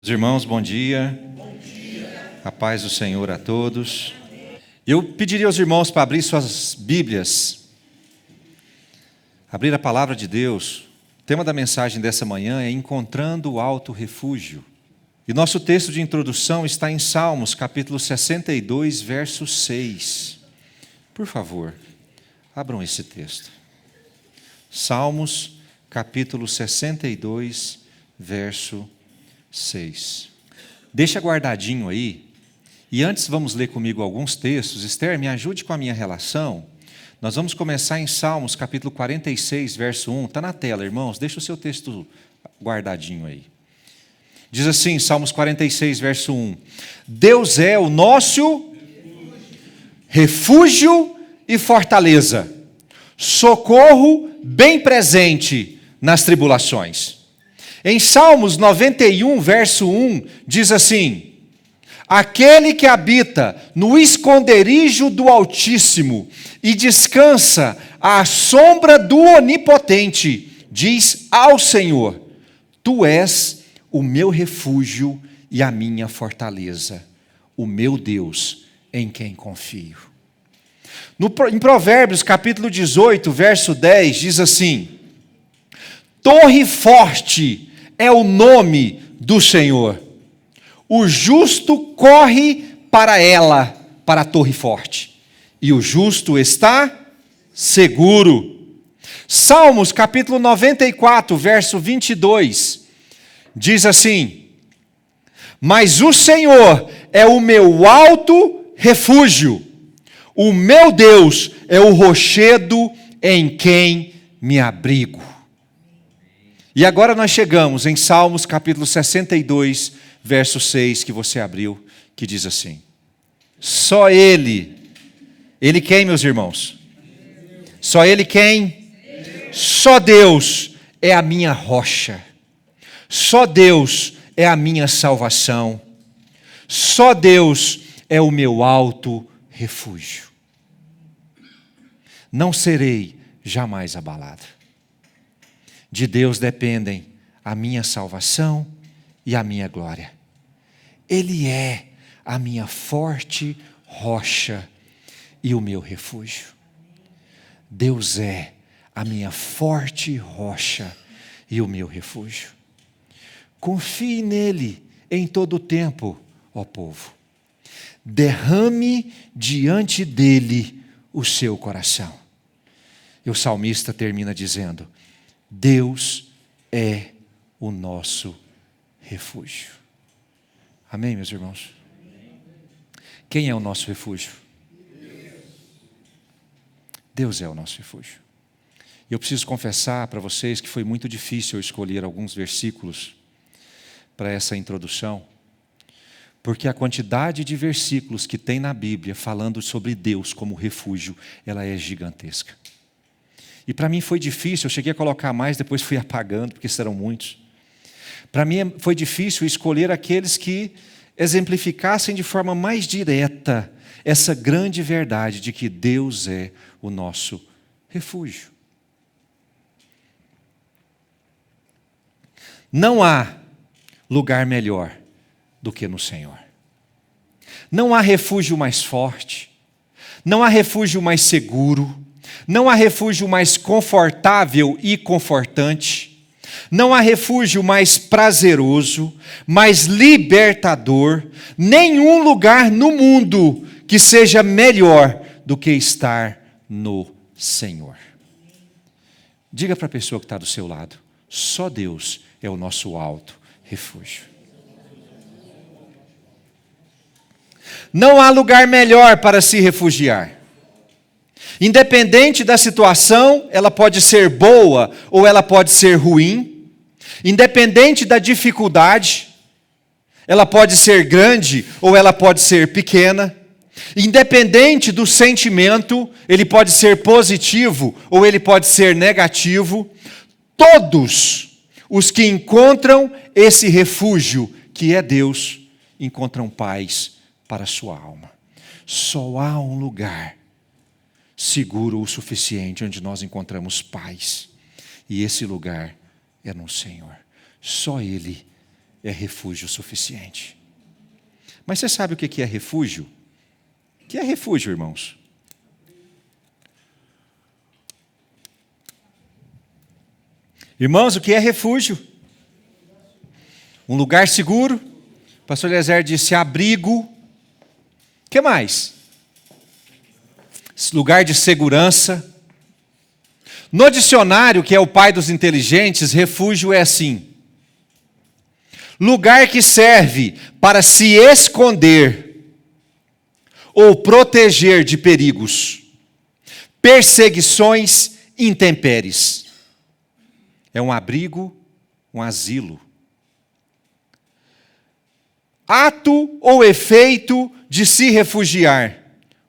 Irmãos, bom dia. Bom dia. A paz do Senhor a todos. Eu pediria aos irmãos para abrir suas Bíblias, abrir a palavra de Deus. O tema da mensagem dessa manhã é Encontrando o Alto Refúgio. E nosso texto de introdução está em Salmos, capítulo 62, verso 6. Por favor, abram esse texto. Salmos, capítulo 62, verso 6. Deixa guardadinho aí. E antes vamos ler comigo alguns textos. Esther, me ajude com a minha relação. Nós vamos começar em Salmos, capítulo 46, verso 1. Está na tela, irmãos. Deixa o seu texto guardadinho aí. Diz assim, Salmos 46, verso 1. Deus é o nosso refúgio e fortaleza, socorro bem presente nas tribulações. Em Salmos 91, verso 1, diz assim: aquele que habita no esconderijo do Altíssimo e descansa à sombra do Onipotente, diz ao Senhor: tu és o meu refúgio e a minha fortaleza, o meu Deus em quem confio. Em Provérbios, capítulo 18, verso 10, diz assim: torre forte é o nome do Senhor. O justo corre para ela, para a torre forte, e o justo está seguro. Salmos, capítulo 94, verso 22, diz assim: mas o Senhor é o meu alto refúgio, o meu Deus é o rochedo em quem me abrigo. E agora nós chegamos em Salmos capítulo 62, verso 6, que você abriu, que diz assim: só Ele quem, meus irmãos? Só Ele quem? Só Deus é a minha rocha, só Deus é a minha salvação, só Deus é o meu alto refúgio. Não serei jamais abalado. De Deus dependem a minha salvação e a minha glória. Ele é a minha forte rocha e o meu refúgio. Deus é a minha forte rocha e o meu refúgio. Confie nele em todo o tempo, ó povo. Derrame diante dele o seu coração. E o salmista termina dizendo: Deus é o nosso refúgio. Amém, meus irmãos? Quem é o nosso refúgio? Deus é o nosso refúgio. E eu preciso confessar para vocês que foi muito difícil eu escolher alguns versículos para essa introdução, porque a quantidade de versículos que tem na Bíblia falando sobre Deus como refúgio, ela é gigantesca. E para mim foi difícil, eu cheguei a colocar mais, depois fui apagando, porque serão muitos. Para mim foi difícil escolher aqueles que exemplificassem de forma mais direta essa grande verdade de que Deus é o nosso refúgio. Não há lugar melhor do que no Senhor. Não há refúgio mais forte, não há refúgio mais seguro, não há refúgio mais confortável e confortante, não há refúgio mais prazeroso, mais libertador, nenhum lugar no mundo que seja melhor do que estar no Senhor. Diga para a pessoa que está do seu lado: só Deus é o nosso alto refúgio. Não há lugar melhor para se refugiar. Independente da situação, ela pode ser boa ou ela pode ser ruim. Independente da dificuldade, ela pode ser grande ou ela pode ser pequena. Independente do sentimento, ele pode ser positivo ou ele pode ser negativo. Todos os que encontram esse refúgio, que é Deus, encontram paz para a sua alma. Só há um lugar seguro o suficiente onde nós encontramos paz. E esse lugar é no Senhor. Só Ele é refúgio suficiente. Mas você sabe o que é refúgio? O que é refúgio, irmãos? Irmãos, o que é refúgio? Um lugar seguro. O pastor Eliezer disse abrigo. O que mais? Lugar de segurança. No dicionário, que é o pai dos inteligentes, refúgio é assim: lugar que serve para se esconder ou proteger de perigos, perseguições, intempéries. É um abrigo, um asilo. Ato ou efeito de se refugiar,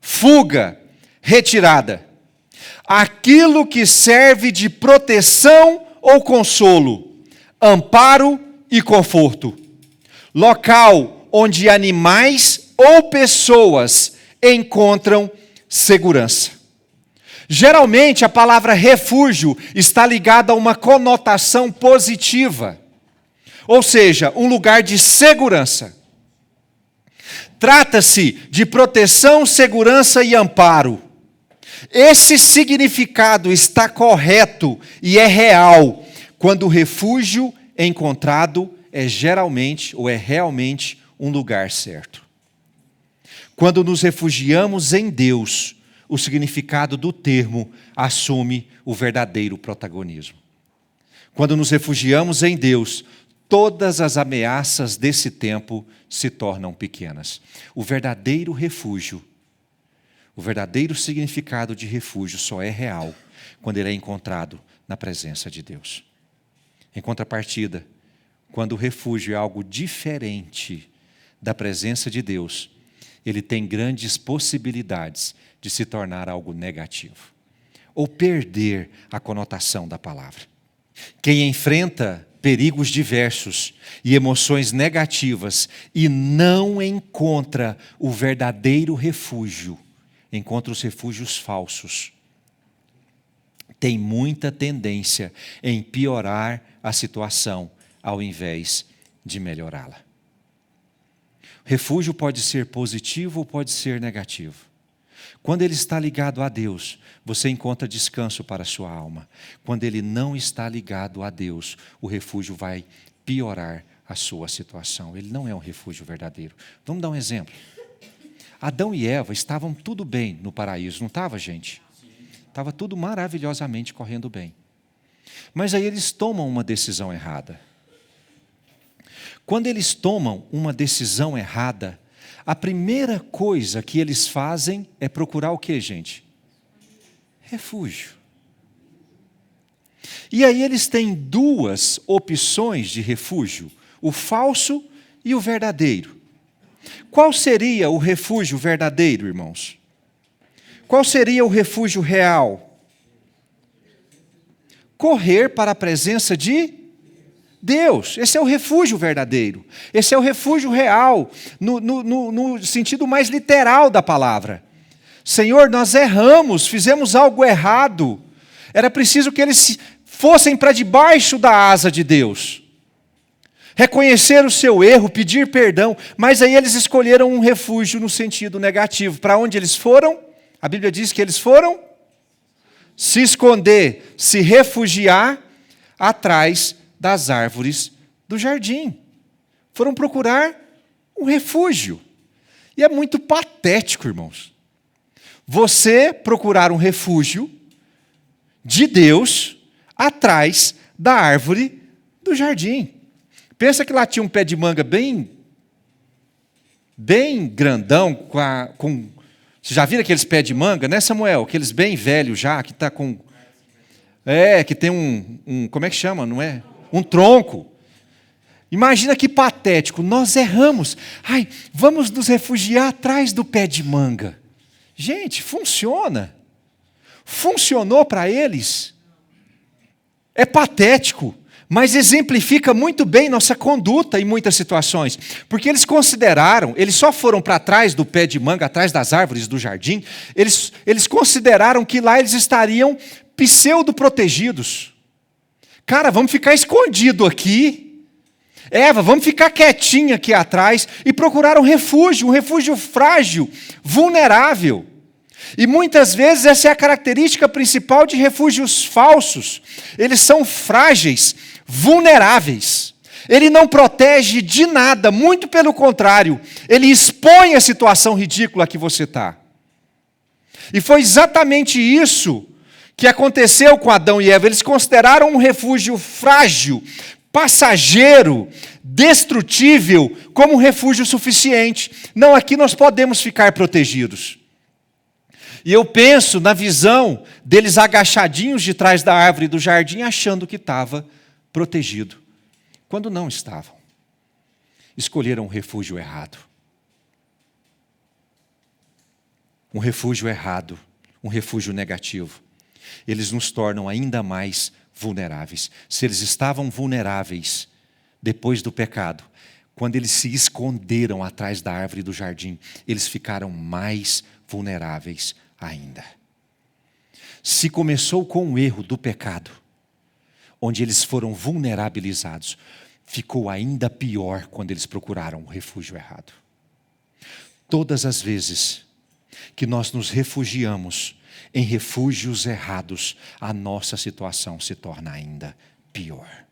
fuga, retirada. Aquilo que serve de proteção ou consolo, amparo e conforto. Local onde animais ou pessoas encontram segurança. Geralmente a palavra refúgio está ligada a uma conotação positiva, ou seja, um lugar de segurança. Trata-se de proteção, segurança e amparo. Esse significado está correto e é real quando o refúgio encontrado é geralmente ou é realmente um lugar certo. Quando nos refugiamos em Deus, o significado do termo assume o verdadeiro protagonismo. Quando nos refugiamos em Deus, todas as ameaças desse tempo se tornam pequenas. O verdadeiro refúgio, o verdadeiro significado de refúgio só é real quando ele é encontrado na presença de Deus. Em contrapartida, quando o refúgio é algo diferente da presença de Deus, ele tem grandes possibilidades de se tornar algo negativo, ou perder a conotação da palavra. Quem enfrenta perigos diversos e emoções negativas e não encontra o verdadeiro refúgio, encontra os refúgios falsos, tem muita tendência em piorar a situação ao invés de melhorá-la. Refúgio pode ser positivo ou pode ser negativo. Quando ele está ligado a Deus, você encontra descanso para a sua alma. Quando ele não está ligado a Deus, o refúgio vai piorar a sua situação. Ele não é um refúgio verdadeiro. Vamos dar um exemplo. Adão e Eva estavam tudo bem no paraíso, não estava, gente? Estava tudo maravilhosamente correndo bem. Mas aí eles tomam uma decisão errada. Quando eles tomam uma decisão errada, a primeira coisa que eles fazem é procurar o quê, gente? Refúgio. E aí eles têm duas opções de refúgio, o falso e o verdadeiro. Qual seria o refúgio verdadeiro, irmãos? Qual seria o refúgio real? Correr para a presença de Deus. Esse é o refúgio verdadeiro. Esse é o refúgio real, no sentido mais literal da palavra. Senhor, nós erramos, fizemos algo errado. Era preciso que eles fossem para debaixo da asa de Deus. Reconhecer o seu erro, pedir perdão. Mas aí eles escolheram um refúgio no sentido negativo. Para onde eles foram? A Bíblia diz que eles foram se esconder, se refugiar atrás das árvores do jardim. Foram procurar um refúgio. E é muito patético, irmãos. Você procurar um refúgio de Deus atrás da árvore do jardim. Pensa que lá tinha um pé de manga bem grandão, com você já viram aqueles pés de manga, né, Samuel? Aqueles bem velhos já, que está com... que tem como é que chama, não é? Um tronco. Imagina que patético, nós erramos. Ai, vamos nos refugiar atrás do pé de manga. Gente, funciona. Funcionou para eles. É patético, mas exemplifica muito bem nossa conduta em muitas situações. Porque eles consideraram, eles só foram para trás do pé de manga, atrás das árvores do jardim, eles consideraram que lá eles estariam pseudo-protegidos. Cara, vamos ficar escondido aqui. Eva, vamos ficar quietinha aqui atrás, e procurar um refúgio frágil, vulnerável. E muitas vezes essa é a característica principal de refúgios falsos. Eles são frágeis, vulneráveis. Ele não protege de nada, muito pelo contrário, ele expõe a situação ridícula que você está. E foi exatamente isso que aconteceu com Adão e Eva. Eles consideraram um refúgio frágil, passageiro, destrutível, como um refúgio suficiente. Não, aqui nós podemos ficar protegidos. E eu penso na visão deles agachadinhos de trás da árvore do jardim, achando que estava protegido, quando não estavam. Escolheram um refúgio errado. Um refúgio errado, um refúgio negativo. Eles nos tornam ainda mais vulneráveis. Se eles estavam vulneráveis depois do pecado, quando eles se esconderam atrás da árvore do jardim, eles ficaram mais vulneráveis ainda. Se começou com o erro do pecado, onde eles foram vulnerabilizados, ficou ainda pior quando eles procuraram o refúgio errado. Todas as vezes que nós nos refugiamos em refúgios errados, a nossa situação se torna ainda pior.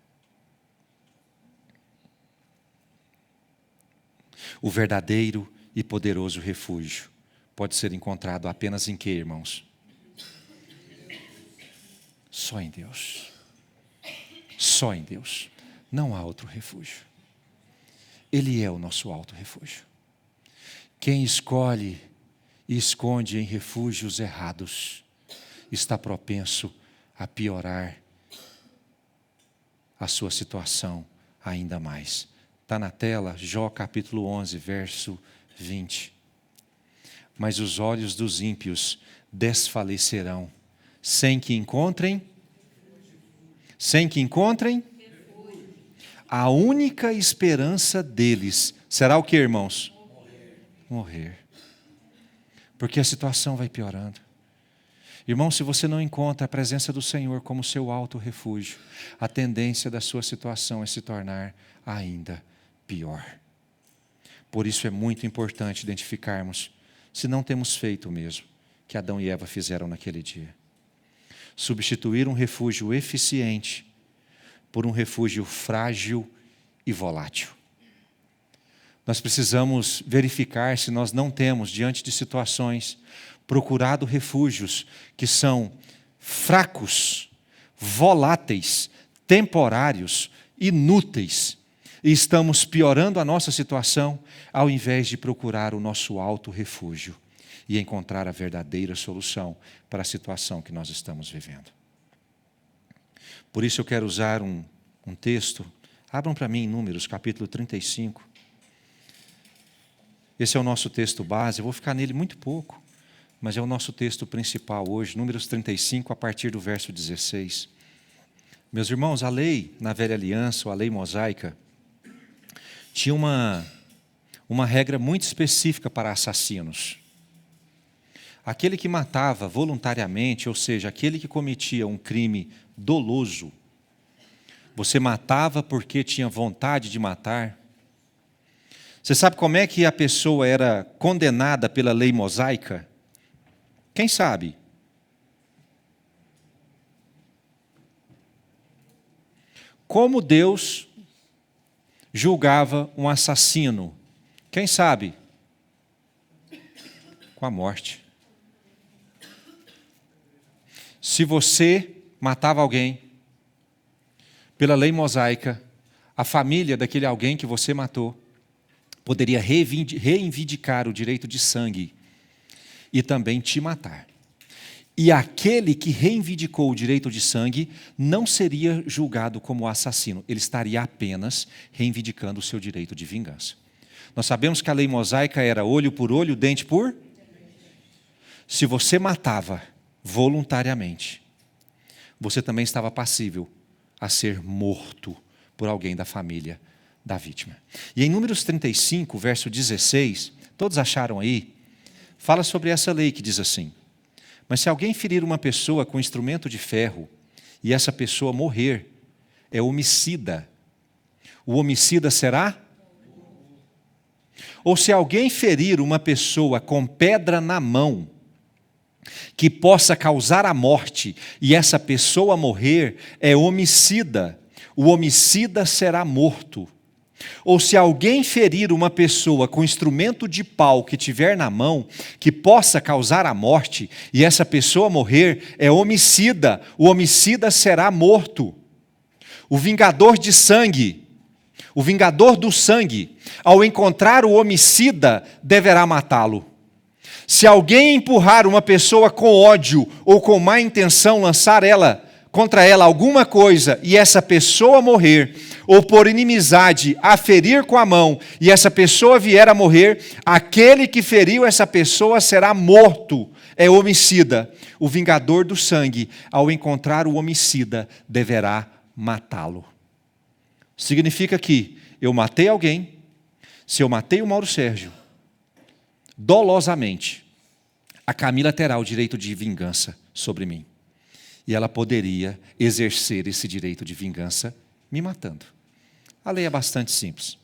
O verdadeiro e poderoso refúgio pode ser encontrado apenas em quê, irmãos? Só em Deus. Só em Deus. Não há outro refúgio. Ele é o nosso alto refúgio. Quem escolhe e esconde em refúgios errados está propenso a piorar a sua situação ainda mais. Está na tela, Jó capítulo 11, verso 20. Mas os olhos dos ímpios desfalecerão, sem que encontrem a única esperança deles será o que, irmãos? Morrer. Porque a situação vai piorando. Irmão, se você não encontra a presença do Senhor como seu alto refúgio, a tendência da sua situação é se tornar ainda pior. Por isso é muito importante identificarmos, se não temos feito o mesmo que Adão e Eva fizeram naquele dia. Substituir um refúgio eficiente por um refúgio frágil e volátil. Nós precisamos verificar se nós não temos, diante de situações, procurado refúgios que são fracos, voláteis, temporários, inúteis, e estamos piorando a nossa situação, ao invés de procurar o nosso alto refúgio e encontrar a verdadeira solução para a situação que nós estamos vivendo. Por isso eu quero usar um texto, abram para mim em Números, capítulo 35. Esse é o nosso texto base, eu vou ficar nele muito pouco, mas é o nosso texto principal hoje, Números 35, a partir do verso 16. Meus irmãos, a lei na Velha Aliança, ou a lei mosaica, tinha uma regra muito específica para assassinos. Aquele que matava voluntariamente, ou seja, aquele que cometia um crime doloso, você matava porque tinha vontade de matar. Você sabe como é que a pessoa era condenada pela lei mosaica? Quem sabe? Como Deus julgava um assassino? Quem sabe? Com a morte. Se você matava alguém, pela lei mosaica, a família daquele alguém que você matou poderia reivindicar o direito de sangue e também te matar. E aquele que reivindicou o direito de sangue não seria julgado como assassino, ele estaria apenas reivindicando o seu direito de vingança. Nós sabemos que a lei mosaica era olho por olho, dente por... Se você matava voluntariamente, você também estava passível a ser morto por alguém da família da vítima. E em Números 35, verso 16, todos acharam aí, fala sobre essa lei que diz assim: mas se alguém ferir uma pessoa com instrumento de ferro e essa pessoa morrer, é homicida. o homicida será? Ou se alguém ferir uma pessoa com pedra na mão, que possa causar a morte, e essa pessoa morrer, é homicida. O homicida será morto. Ou se alguém ferir uma pessoa com instrumento de pau que tiver na mão, que possa causar a morte, e essa pessoa morrer, é homicida. O homicida será morto. O vingador de sangue, o vingador do sangue, ao encontrar o homicida, deverá matá-lo. Se alguém empurrar uma pessoa com ódio ou com má intenção, lançar contra ela alguma coisa, e essa pessoa morrer, ou por inimizade a ferir com a mão, e essa pessoa vier a morrer, aquele que feriu essa pessoa será morto, é homicida. O vingador do sangue, ao encontrar o homicida, deverá matá-lo. Significa que eu matei alguém, se eu matei o Mauro Sérgio, dolosamente, a Camila terá o direito de vingança sobre mim. E ela poderia exercer esse direito de vingança me matando. A lei é bastante simples.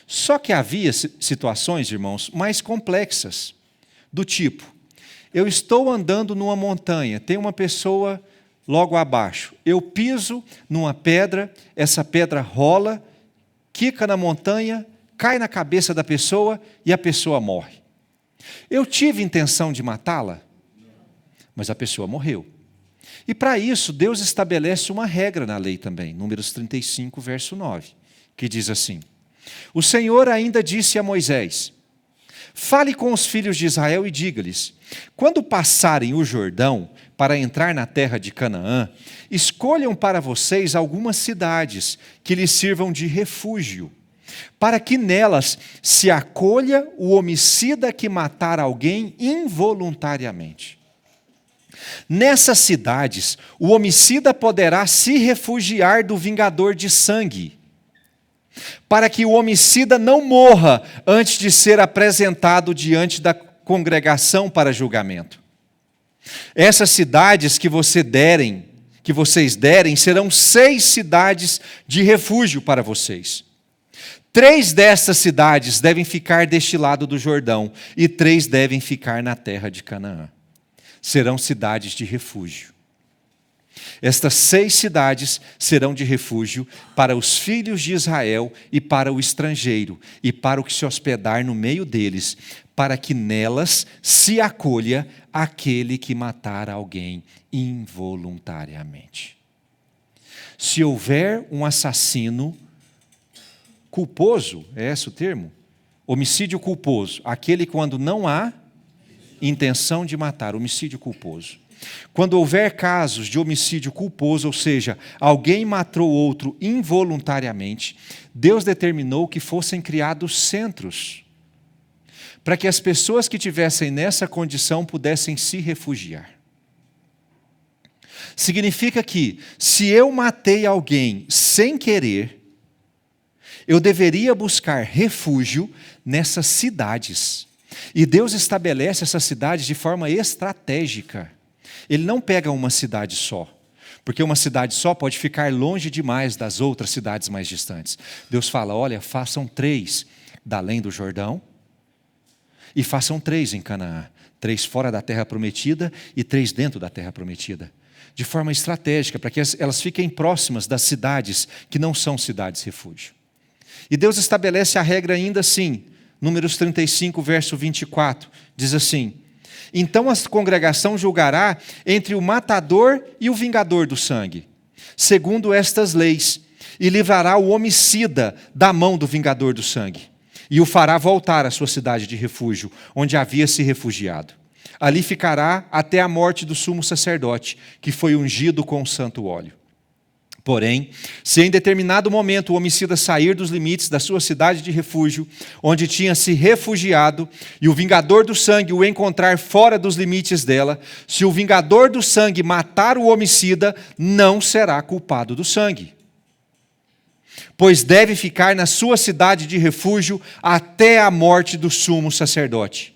Só que havia situações, irmãos, mais complexas, do tipo, eu estou andando numa montanha, tem uma pessoa logo abaixo, eu piso numa pedra, essa pedra rola, quica na montanha, cai na cabeça da pessoa e a pessoa morre. Eu tive intenção de matá-la, mas a pessoa morreu. E para isso, Deus estabelece uma regra na lei também, Números 35, verso 9, que diz assim: o Senhor ainda disse a Moisés: fale com os filhos de Israel e diga-lhes, quando passarem o Jordão para entrar na terra de Canaã, escolham para vocês algumas cidades que lhes sirvam de refúgio, para que nelas se acolha o homicida que matar alguém involuntariamente. Nessas cidades, o homicida poderá se refugiar do vingador de sangue, para que o homicida não morra antes de ser apresentado diante da congregação para julgamento. Essas cidades que vocês derem, serão 6 cidades de refúgio para vocês. 3 dessas cidades devem ficar deste lado do Jordão, e 3 devem ficar na terra de Canaã. Serão cidades de refúgio. Estas 6 cidades serão de refúgio para os filhos de Israel e para o estrangeiro, e para o que se hospedar no meio deles, para que nelas se acolha aquele que matar alguém involuntariamente. Se houver um assassino culposo, é esse o termo? Homicídio culposo, aquele quando não há intenção de matar, homicídio culposo. Quando houver casos de homicídio culposo, ou seja, alguém matou outro involuntariamente, Deus determinou que fossem criados centros, para que as pessoas que tivessem nessa condição pudessem se refugiar. Significa que, se eu matei alguém sem querer, eu deveria buscar refúgio nessas cidades. E Deus estabelece essas cidades de forma estratégica. Ele não pega uma cidade só, porque uma cidade só pode ficar longe demais das outras cidades mais distantes. Deus fala, olha, façam 3 da além do Jordão, e façam 3 em Canaã. 3 fora da terra prometida e 3 dentro da terra prometida. De forma estratégica, para que elas fiquem próximas das cidades que não são cidades refúgio. E Deus estabelece a regra ainda assim, Números 35, verso 24, diz assim: então a congregação julgará entre o matador e o vingador do sangue, segundo estas leis, e livrará o homicida da mão do vingador do sangue, e o fará voltar à sua cidade de refúgio, onde havia se refugiado. Ali ficará até a morte do sumo sacerdote, que foi ungido com o santo óleo. Porém, se em determinado momento o homicida sair dos limites da sua cidade de refúgio, onde tinha se refugiado, e o vingador do sangue o encontrar fora dos limites dela, se o vingador do sangue matar o homicida, não será culpado do sangue, pois deve ficar na sua cidade de refúgio até a morte do sumo sacerdote.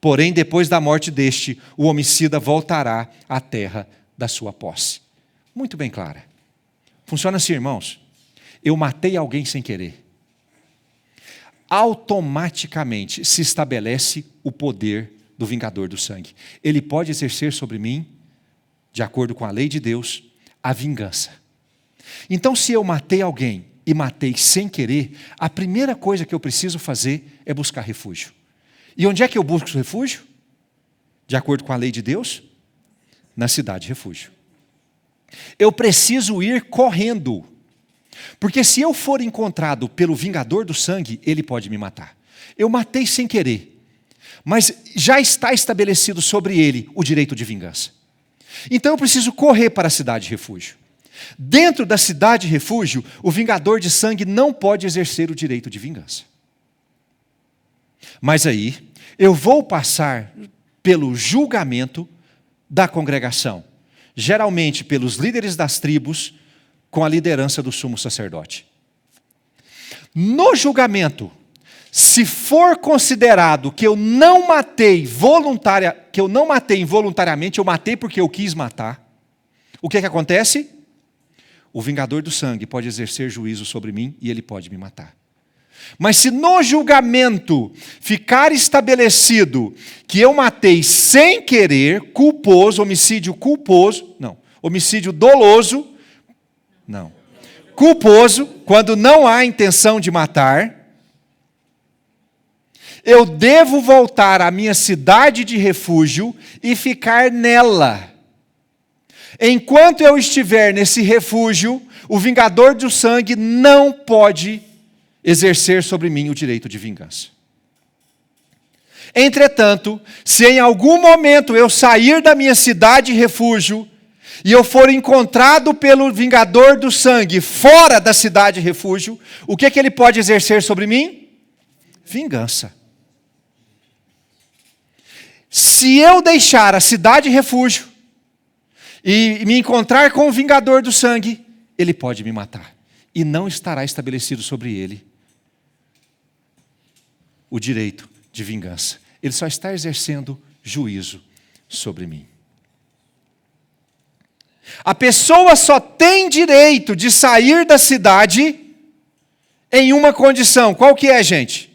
Porém, depois da morte deste, o homicida voltará à terra da sua posse. Muito bem clara. Funciona assim, irmãos. eu matei alguém sem querer, automaticamente se estabelece o poder do vingador do sangue. Ele pode exercer sobre mim, de acordo com a lei de Deus, a vingança. Então, se eu matei alguém e matei sem querer, a primeira coisa que eu preciso fazer é buscar refúgio. E onde é que eu busco refúgio? De acordo com a lei de Deus? Na cidade refúgio. Eu preciso ir correndo, porque se eu for encontrado pelo vingador do sangue, ele pode me matar. Eu matei sem querer, mas já está estabelecido sobre ele o direito de vingança. Então eu preciso correr para a cidade refúgio. Dentro da cidade refúgio, o vingador de sangue não pode exercer o direito de vingança. Mas aí, eu vou passar pelo julgamento da congregação, geralmente pelos líderes das tribos, com a liderança do sumo sacerdote. No julgamento, se for considerado que eu não matei involuntariamente, eu matei porque eu quis matar, o que acontece? O vingador do sangue pode exercer juízo sobre mim e ele pode me matar. Mas se no julgamento ficar estabelecido que eu matei sem querer, homicídio doloso, culposo, quando não há intenção de matar, eu devo voltar à minha cidade de refúgio e ficar nela. Enquanto eu estiver nesse refúgio, o vingador do sangue não pode exercer sobre mim o direito de vingança. Entretanto, se em algum momento eu sair da minha cidade refúgio e eu for encontrado pelo vingador do sangue fora da cidade refúgio, o que ele pode exercer sobre mim? Vingança. Se eu deixar a cidade refúgio e me encontrar com o vingador do sangue, ele pode me matar. E não estará estabelecido sobre ele o direito de vingança. Ele só está exercendo juízo sobre mim. A pessoa só tem direito de sair da cidade em uma condição. Qual que é, gente?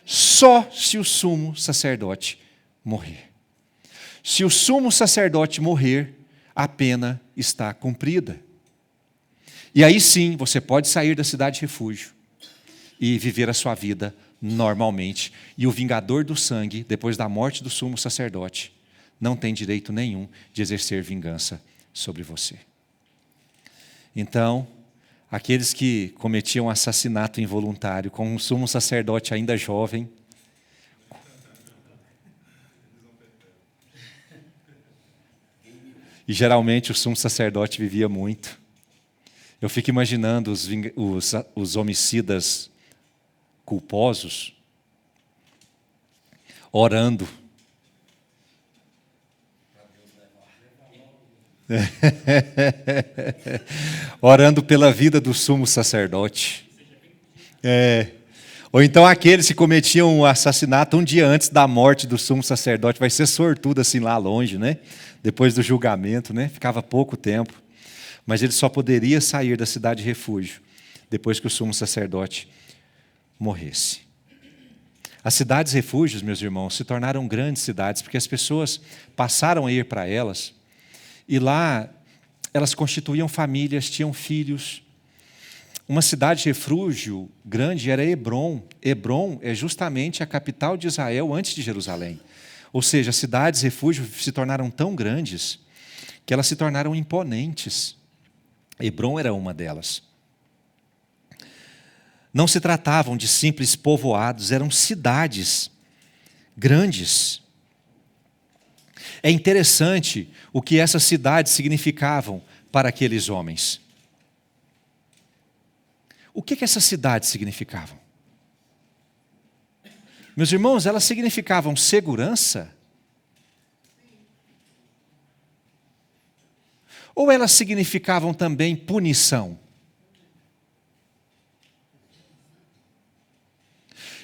Só se o sumo sacerdote morrer. Se o sumo sacerdote morrer, a pena está cumprida. E aí sim, você pode sair da cidade de refúgio e viver a sua vida normalmente. E o vingador do sangue, depois da morte do sumo sacerdote, não tem direito nenhum de exercer vingança sobre você. Então, aqueles que cometiam assassinato involuntário com um sumo sacerdote ainda jovem, e geralmente o sumo sacerdote vivia muito. Eu fico imaginando os homicidas culposos orando. Orando pela vida do sumo sacerdote. Ou então aqueles que cometiam um assassinato um dia antes da morte do sumo sacerdote, vai ser sortudo assim lá longe, né? Depois do julgamento, né? Ficava pouco tempo. Mas ele só poderia sair da cidade de refúgio depois que o sumo sacerdote morresse. As cidades refúgios, meus irmãos, se tornaram grandes cidades, porque as pessoas passaram a ir para elas, e lá elas constituíam famílias, tinham filhos. Uma cidade de refúgio grande era Hebrom. Hebrom é justamente a capital de Israel antes de Jerusalém. Ou seja, as cidades refúgio se tornaram tão grandes que elas se tornaram imponentes. Hebrom era uma delas. Não se tratavam de simples povoados, eram cidades grandes. É interessante o que essas cidades significavam para aqueles homens. O que essas cidades significavam? Meus irmãos, elas significavam segurança? Ou elas significavam também punição?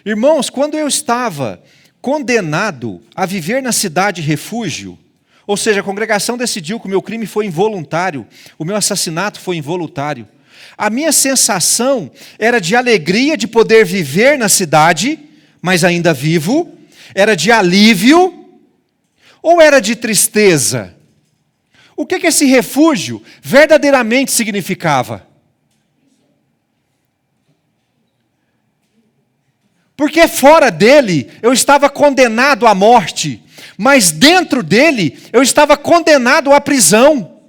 Irmãos, quando eu estava condenado a viver na cidade refúgio, ou seja, a congregação decidiu que o meu crime foi involuntário, o meu assassinato foi involuntário, A minha sensação era de alegria de poder viver na cidade, mas ainda vivo. Era de alívio ou era de tristeza? O que esse refúgio verdadeiramente significava? Porque fora dele eu estava condenado à morte, mas dentro dele eu estava condenado à prisão.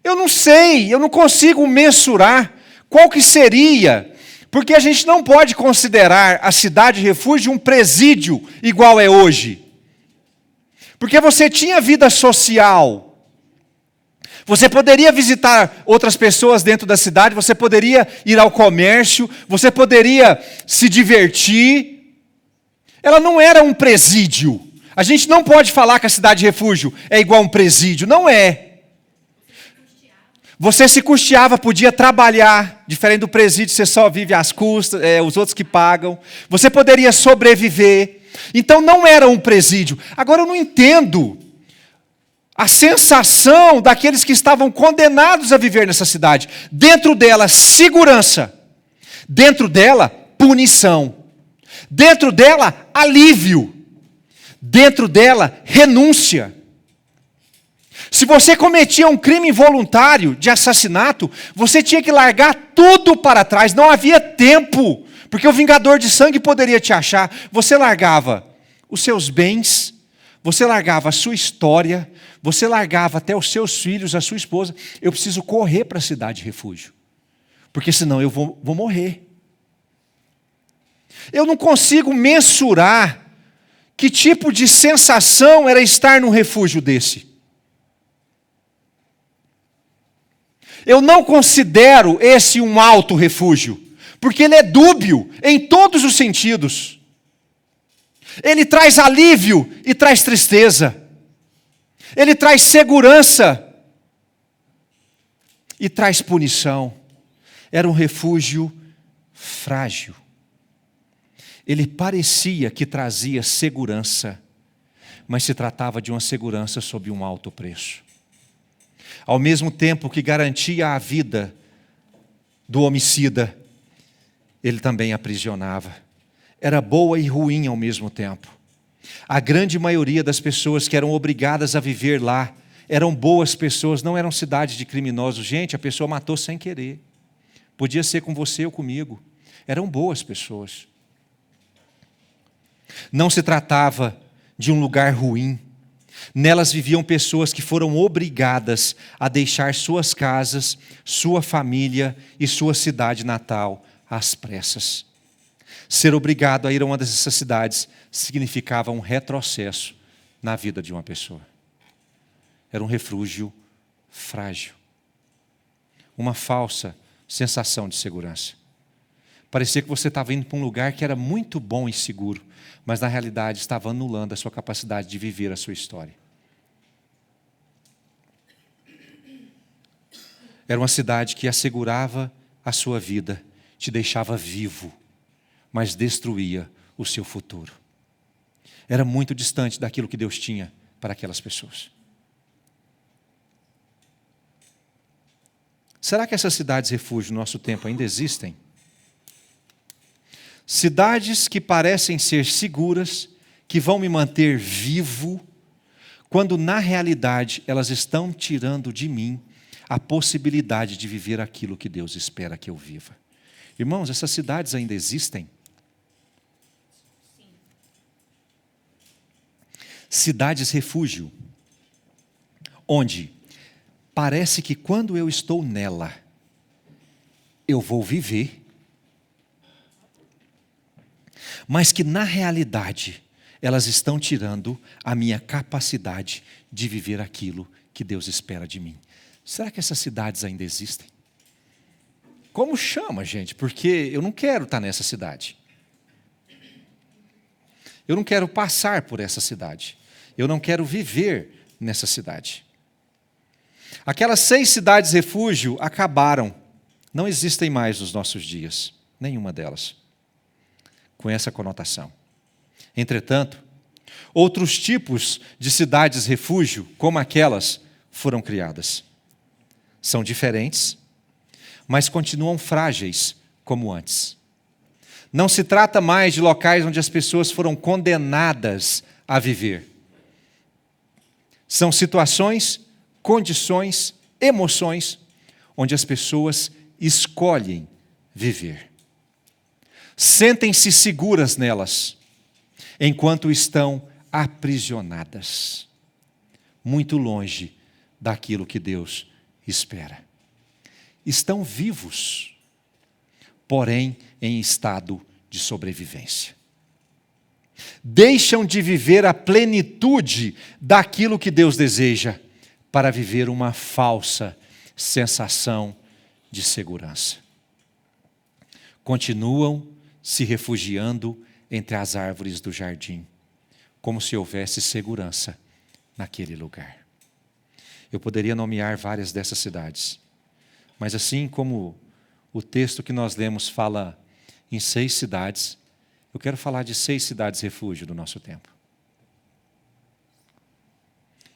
Eu não sei, eu não consigo mensurar qual que seria, porque a gente não pode considerar a cidade refúgio um presídio igual é hoje. Porque você tinha vida social. Você poderia visitar outras pessoas dentro da cidade, você poderia ir ao comércio, você poderia se divertir. Ela não era um presídio. A gente não pode falar que a cidade refúgio é igual a um presídio, não é. Você se custeava, podia trabalhar, diferente do presídio, você só vive às custas, os outros que pagam. Você poderia sobreviver. Então não era um presídio. Agora eu não entendo a sensação daqueles que estavam condenados a viver nessa cidade. Dentro dela, segurança. Dentro dela, punição. Dentro dela, alívio. Dentro dela, renúncia. Se você cometia um crime involuntário de assassinato, você tinha que largar tudo para trás. Não havia tempo, porque o vingador de sangue poderia te achar. Você largava os seus bens, você largava a sua história, você largava até os seus filhos, a sua esposa. Eu preciso correr para a cidade refúgio, porque senão eu vou morrer. Eu não consigo mensurar que tipo de sensação era estar num refúgio desse. Eu não considero esse um alto refúgio, porque ele é dúbio em todos os sentidos. Ele traz alívio e traz tristeza. Ele traz segurança e traz punição. Era um refúgio frágil. Ele parecia que trazia segurança, mas se tratava de uma segurança sob um alto preço. Ao mesmo tempo que garantia a vida do homicida, ele também aprisionava. Era boa e ruim ao mesmo tempo. A grande maioria das pessoas que eram obrigadas a viver lá eram boas pessoas, não eram cidades de criminosos. Gente, a pessoa matou sem querer. Podia ser com você ou comigo. Eram boas pessoas. Não se tratava de um lugar ruim. Nelas viviam pessoas que foram obrigadas a deixar suas casas, sua família e sua cidade natal às pressas. Ser obrigado a ir a uma dessas cidades significava um retrocesso na vida de uma pessoa. Era um refúgio frágil. Uma falsa sensação de segurança. Parecia que você estava indo para um lugar que era muito bom e seguro, mas na realidade estava anulando a sua capacidade de viver a sua história. Era uma cidade que assegurava a sua vida, te deixava vivo, mas destruía o seu futuro. Era muito distante daquilo que Deus tinha para aquelas pessoas. Será que essas cidades refúgio no nosso tempo ainda existem? Cidades que parecem ser seguras, que vão me manter vivo, quando na realidade elas estão tirando de mim a possibilidade de viver aquilo que Deus espera que eu viva. Irmãos, essas cidades ainda existem? Sim. Cidades refúgio, onde parece que quando eu estou nela, eu vou viver, mas que na realidade elas estão tirando a minha capacidade de viver aquilo que Deus espera de mim. Será que essas cidades ainda existem? Como chama, gente? Porque eu não quero estar nessa cidade. Eu não quero passar por essa cidade. Eu não quero viver nessa cidade. Aquelas 6 cidades refúgio acabaram. Não existem mais nos nossos dias. Nenhuma delas. Com essa conotação. Entretanto, outros tipos de cidades refúgio, como aquelas, foram criadas. São diferentes, mas continuam frágeis como antes. Não se trata mais de locais onde as pessoas foram condenadas a viver. São situações, condições, emoções, onde as pessoas escolhem viver. Sentem-se seguras nelas, enquanto estão aprisionadas, muito longe daquilo que Deus espera. Estão vivos, porém em estado de sobrevivência. Deixam de viver a plenitude daquilo que Deus deseja para viver uma falsa sensação de segurança. Continuam se refugiando entre as árvores do jardim, como se houvesse segurança naquele lugar. Eu poderia nomear várias dessas cidades, mas assim como o texto que nós lemos fala em 6 cidades, eu quero falar de 6 cidades refúgio do nosso tempo.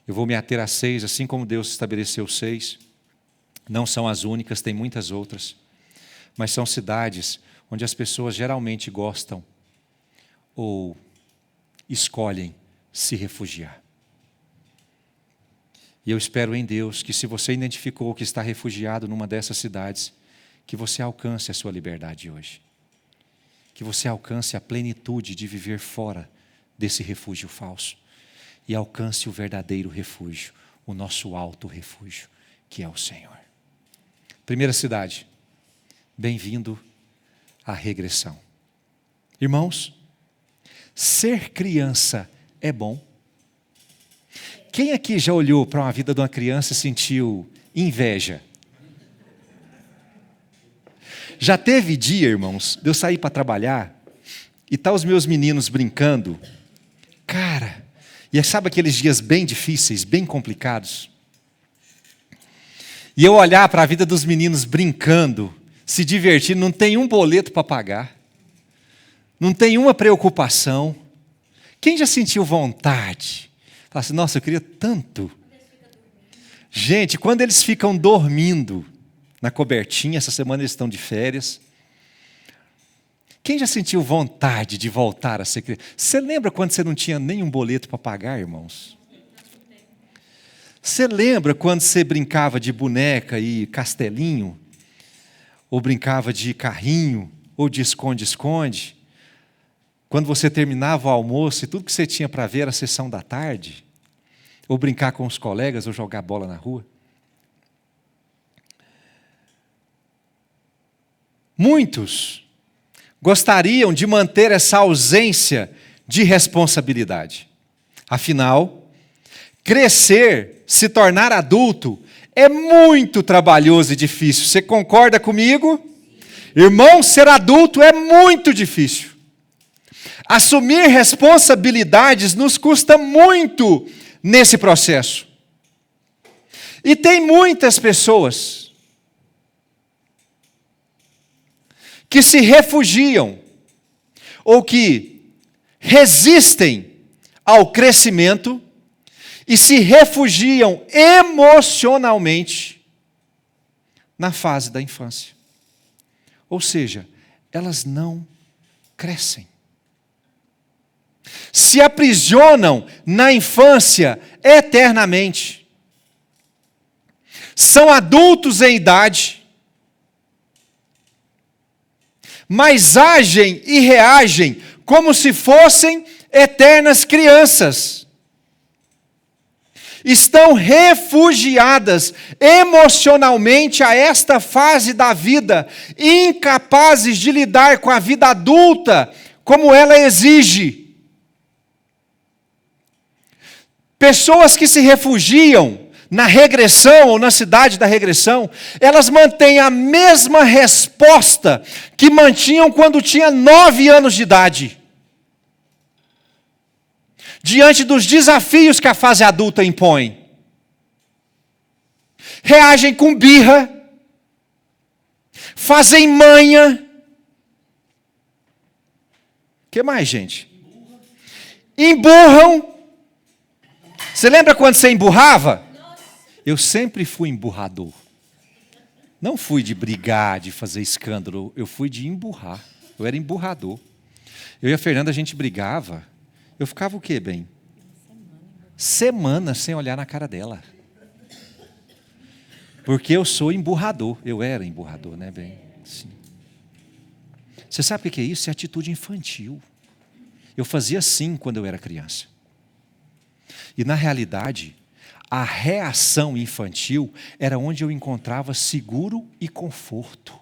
Eu vou me ater a 6, assim como Deus estabeleceu 6. Não são as únicas, tem muitas outras, mas são cidades onde as pessoas geralmente gostam ou escolhem se refugiar. E eu espero em Deus que, se você identificou que está refugiado numa dessas cidades, que você alcance a sua liberdade hoje. Que você alcance a plenitude de viver fora desse refúgio falso. E alcance o verdadeiro refúgio, o nosso alto refúgio, que é o Senhor. Primeira cidade, bem-vindo à regressão. Irmãos, ser criança é bom. Quem aqui já olhou para uma vida de uma criança e sentiu inveja? Já teve dia, irmãos, de eu sair para trabalhar e tá os meus meninos brincando. Cara, e sabe aqueles dias bem difíceis, bem complicados? E eu olhar para a vida dos meninos brincando, se divertindo, não tem um boleto para pagar, não tem uma preocupação. Quem já sentiu vontade? Fala assim, nossa, eu queria tanto. Gente, quando eles ficam dormindo na cobertinha, essa semana eles estão de férias. Quem já sentiu vontade de voltar a ser criança? Você lembra quando você não tinha nenhum boleto para pagar, irmãos? Você lembra quando você brincava de boneca e castelinho? Ou brincava de carrinho? Ou de esconde-esconde? Quando você terminava o almoço e tudo que você tinha para ver era a sessão da tarde? Ou brincar com os colegas, ou jogar bola na rua? Muitos gostariam de manter essa ausência de responsabilidade. Afinal, crescer, se tornar adulto, é muito trabalhoso e difícil. Você concorda comigo? Irmão, ser adulto é muito difícil. Assumir responsabilidades nos custa muito nesse processo. E tem muitas pessoas que se refugiam ou que resistem ao crescimento e se refugiam emocionalmente na fase da infância. Ou seja, elas não crescem. Se aprisionam na infância eternamente. São adultos em idade, mas agem e reagem como se fossem eternas crianças. Estão refugiadas emocionalmente a esta fase da vida, incapazes de lidar com a vida adulta como ela exige. Pessoas que se refugiam na regressão ou na cidade da regressão, elas mantêm a mesma resposta que mantinham quando tinha 9 anos de idade. Diante dos desafios que a fase adulta impõe. Reagem com birra, fazem manha. O que mais, gente? Emburram. Você lembra quando você emburrava? Eu sempre fui emburrador. Não fui de brigar, de fazer escândalo, eu fui de emburrar. Eu era emburrador. Eu e a Fernanda, a gente brigava. Eu ficava o quê, bem? Semanas sem olhar na cara dela. Porque eu sou emburrador. Eu era emburrador, né, bem? Sim. Você sabe o que é isso? É atitude infantil. Eu fazia assim quando eu era criança. E na realidade, a reação infantil era onde eu encontrava seguro e conforto.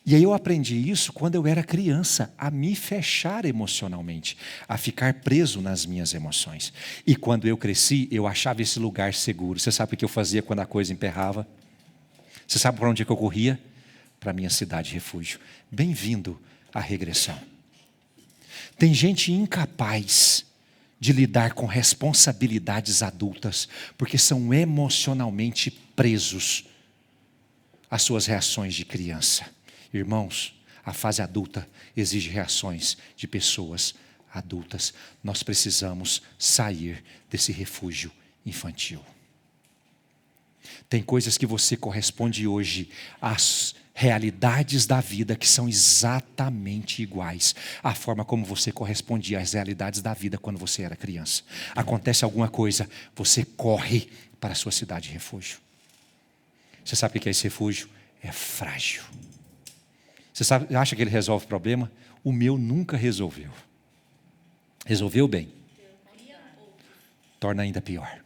E aí eu aprendi isso quando eu era criança, a me fechar emocionalmente, a ficar preso nas minhas emoções. E quando eu cresci, eu achava esse lugar seguro. Você sabe o que eu fazia quando a coisa emperrava? Você sabe para onde é que eu corria? Para a minha cidade refúgio. Bem-vindo à regressão. Tem gente incapaz de lidar com responsabilidades adultas, porque são emocionalmente presos às suas reações de criança. Irmãos, a fase adulta exige reações de pessoas adultas. Nós precisamos sair desse refúgio infantil. Tem coisas que você corresponde hoje às realidades da vida que são exatamente iguais à forma como você correspondia às realidades da vida quando você era criança. Acontece alguma coisa, você corre para a sua cidade de refúgio. Você sabe o que é esse refúgio? É frágil. Você acha que ele resolve o problema? O meu nunca resolveu. Resolveu bem? Torna ainda pior.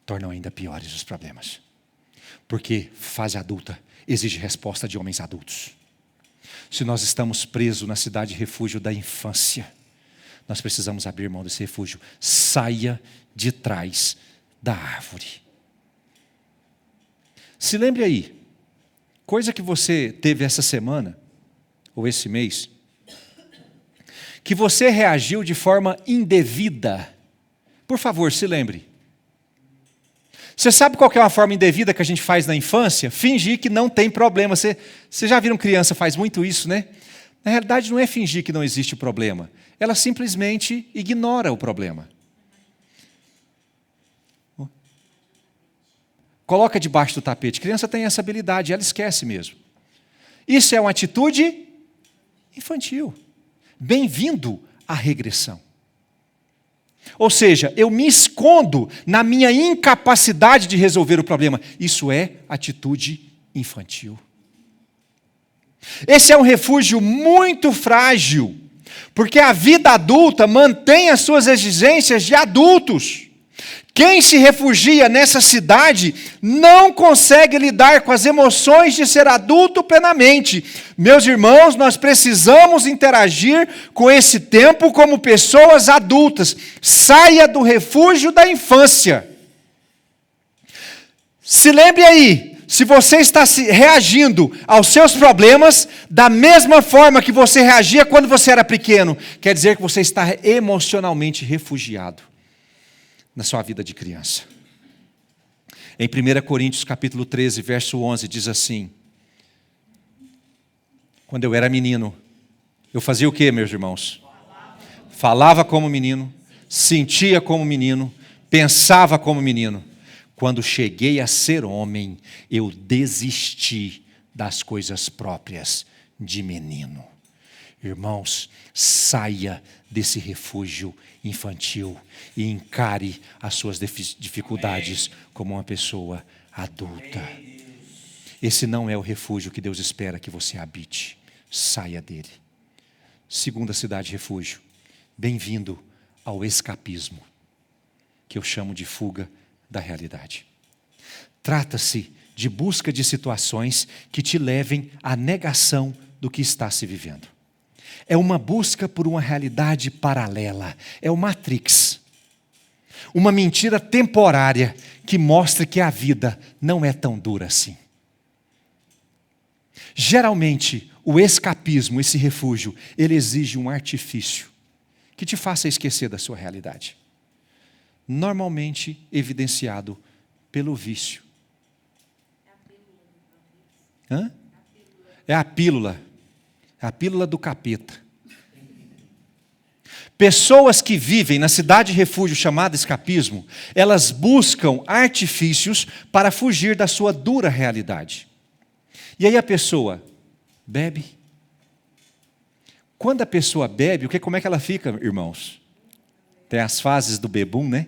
Tornam ainda piores os problemas. Porque fase adulta exige resposta de homens adultos. Se nós estamos presos na cidade de refúgio da infância, nós precisamos abrir mão desse refúgio. Saia de trás da árvore. Se lembre aí, coisa que você teve essa semana, ou esse mês, que você reagiu de forma indevida. Por favor, se lembre. Você sabe qual que é uma forma indevida que a gente faz na infância? Fingir que não tem problema. Você já viram criança faz muito isso, né? Na realidade, não é fingir que não existe o problema. Ela simplesmente ignora o problema. Coloca debaixo do tapete. A criança tem essa habilidade, ela esquece mesmo. Isso é uma atitude infantil. Bem-vindo à regressão. Ou seja, eu me escondo na minha incapacidade de resolver o problema. Isso é atitude infantil. Esse é um refúgio muito frágil, porque a vida adulta mantém as suas exigências de adultos. Quem se refugia nessa cidade não consegue lidar com as emoções de ser adulto plenamente. Meus irmãos, nós precisamos interagir com esse tempo como pessoas adultas. Saia do refúgio da infância. Se lembre aí, se você está reagindo aos seus problemas da mesma forma que você reagia quando você era pequeno, quer dizer que você está emocionalmente refugiado na sua vida de criança. Em 1 Coríntios capítulo 13, verso 11, diz assim: quando eu era menino, eu fazia o quê, meus irmãos? Falava como menino, sentia como menino, pensava como menino. Quando cheguei a ser homem, eu desisti das coisas próprias de menino. Irmãos, saia desse refúgio infantil e encare as suas dificuldades como uma pessoa adulta. Esse não é o refúgio que Deus espera que você habite. Saia dele. Segunda cidade refúgio. Bem-vindo ao escapismo, que eu chamo de fuga da realidade. Trata-se de busca de situações que te levem à negação do que está se vivendo. É uma busca por uma realidade paralela. É o Matrix. Uma mentira temporária que mostra que a vida não é tão dura assim. Geralmente, o escapismo, esse refúgio, ele exige um artifício que te faça esquecer da sua realidade. Normalmente evidenciado pelo vício. Hã? É a pílula. É a pílula do capeta. Pessoas que vivem na cidade refúgio chamada escapismo, elas buscam artifícios para fugir da sua dura realidade. E aí a pessoa bebe. Quando a pessoa bebe, como é que ela fica, irmãos? Tem as fases do bebum, né?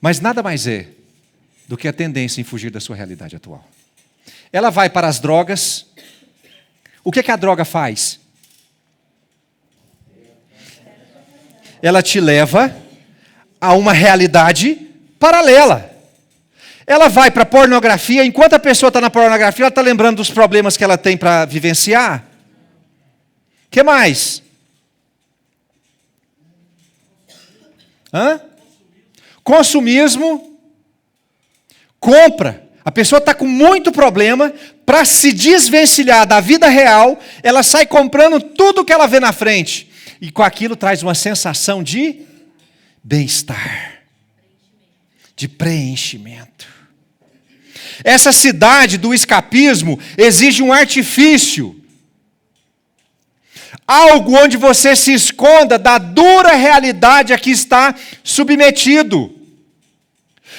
Mas nada mais é do que a tendência em fugir da sua realidade atual. Ela vai para as drogas. O que a droga faz? Ela te leva a uma realidade paralela. Ela vai para a pornografia, enquanto a pessoa está na pornografia, ela está lembrando dos problemas que ela tem para vivenciar. O que mais? Consumismo. Compra. A pessoa está com muito problema, para se desvencilhar da vida real, ela sai comprando tudo que ela vê na frente. E com aquilo traz uma sensação de bem-estar, de preenchimento. Essa cidade do escapismo exige um artifício. Algo onde você se esconda da dura realidade a que está submetido.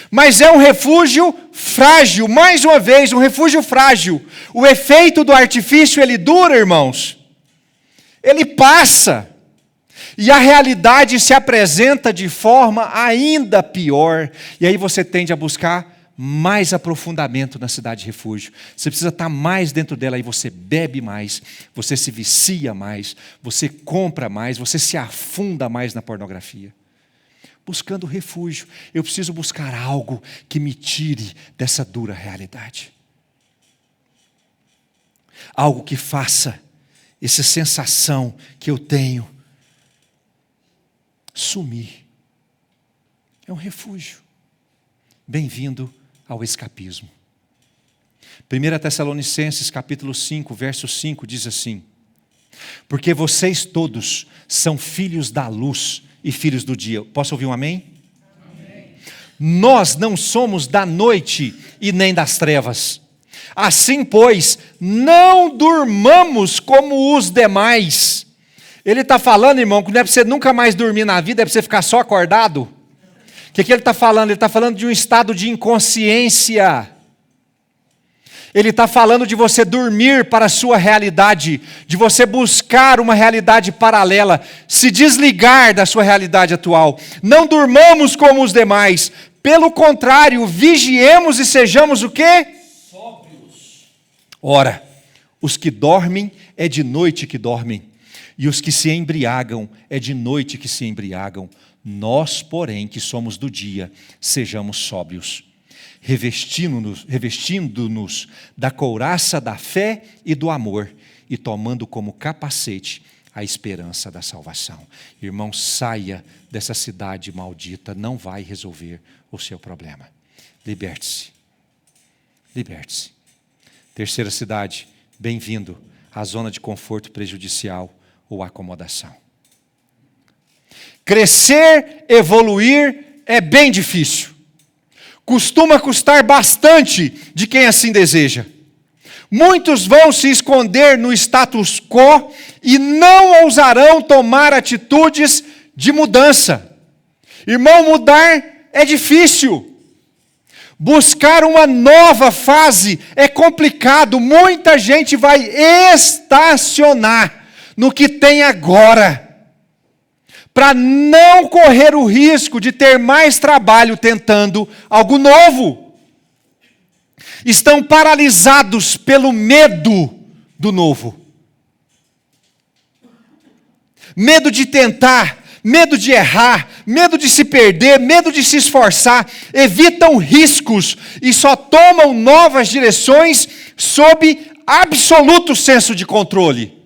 Mas é um refúgio frágil, mais uma vez, um refúgio frágil. O efeito do artifício, ele dura, irmãos. Ele passa. E a realidade se apresenta de forma ainda pior. E aí você tende a buscar mais aprofundamento na cidade refúgio. Você precisa estar mais dentro dela, aí você bebe mais, você se vicia mais, você compra mais, você se afunda mais na pornografia. Buscando refúgio. Eu preciso buscar algo que me tire dessa dura realidade. Algo que faça essa sensação que eu tenho sumir. É um refúgio. Bem-vindo ao escapismo. 1 Tessalonicenses capítulo 5, verso 5 diz assim: porque vocês todos são filhos da luz e filhos do dia. Posso ouvir um amém? Amém. Nós não somos da noite e nem das trevas. Assim, pois, não durmamos como os demais. Ele está falando, irmão, que não é para você nunca mais dormir na vida, é para você ficar só acordado. O que ele está falando? Ele está falando de um estado de inconsciência. Ele está falando de você dormir para a sua realidade, de você buscar uma realidade paralela, se desligar da sua realidade atual. Não durmamos como os demais, pelo contrário, vigiemos e sejamos o quê? Sóbrios. Ora, os que dormem é de noite que dormem, e os que se embriagam é de noite que se embriagam. Nós, porém, que somos do dia, sejamos sóbrios, revestindo-nos da couraça da fé e do amor, e tomando como capacete a esperança da salvação. Irmão, saia dessa cidade maldita, não vai resolver o seu problema. Liberte-se. Liberte-se. Terceira cidade, bem-vindo à zona de conforto prejudicial ou acomodação. Crescer, evoluir é bem difícil. Costuma custar bastante de quem assim deseja. Muitos vão se esconder no status quo e não ousarão tomar atitudes de mudança. Irmão, mudar é difícil. Buscar uma nova fase é complicado. Muita gente vai estacionar no que tem agora, para não correr o risco de ter mais trabalho tentando algo novo. Estão paralisados pelo medo do novo. Medo de tentar, medo de errar, medo de se perder, medo de se esforçar. Evitam riscos e só tomam novas direções sob absoluto senso de controle.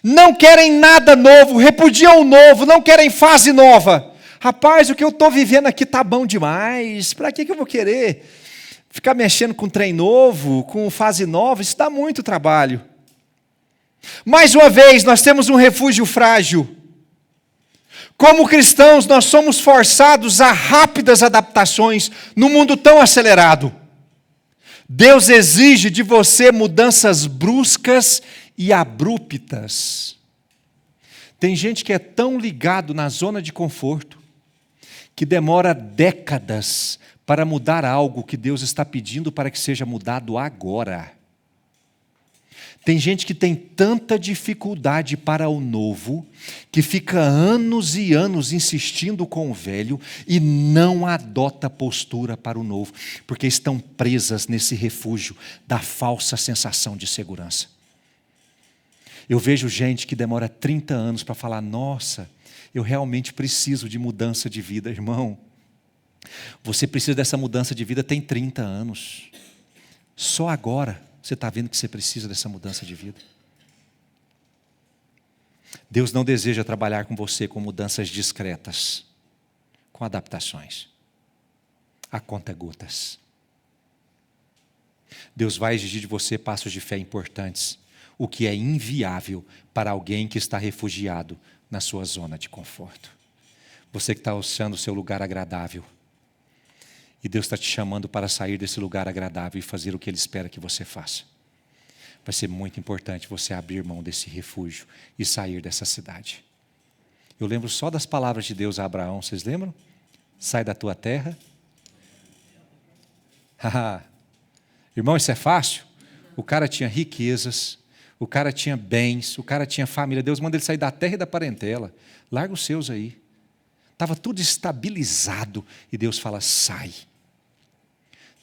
Não querem nada novo, repudiam o novo, não querem fase nova. Rapaz, o que eu estou vivendo aqui está bom demais. Para que eu vou querer ficar mexendo com trem novo, com fase nova? Isso dá muito trabalho. Mais uma vez, nós temos um refúgio frágil. Como cristãos, nós somos forçados a rápidas adaptações num mundo tão acelerado. Deus exige de você mudanças bruscas e abruptas. Tem gente que é tão ligado na zona de conforto que demora décadas para mudar algo que Deus está pedindo para que seja mudado agora. Tem gente que tem tanta dificuldade para o novo, que fica anos e anos insistindo com o velho e não adota postura para o novo, porque estão presas nesse refúgio da falsa sensação de segurança. Eu vejo gente que demora 30 anos para falar: nossa, eu realmente preciso de mudança de vida. Irmão, você precisa dessa mudança de vida tem 30 anos. Só agora você está vendo que você precisa dessa mudança de vida. Deus não deseja trabalhar com você com mudanças discretas, com adaptações, a conta-gotas. Deus vai exigir de você passos de fé importantes, o que é inviável para alguém que está refugiado na sua zona de conforto. Você que está achando o seu lugar agradável, e Deus está te chamando para sair desse lugar agradável e fazer o que Ele espera que você faça. Vai ser muito importante você abrir mão desse refúgio e sair dessa cidade. Eu lembro só das palavras de Deus a Abraão, vocês lembram? Sai da tua terra. Irmão, isso é fácil? O cara tinha riquezas, o cara tinha bens, o cara tinha família. Deus manda ele sair da terra e da parentela. Larga os seus aí. Estava tudo estabilizado e Deus fala: sai.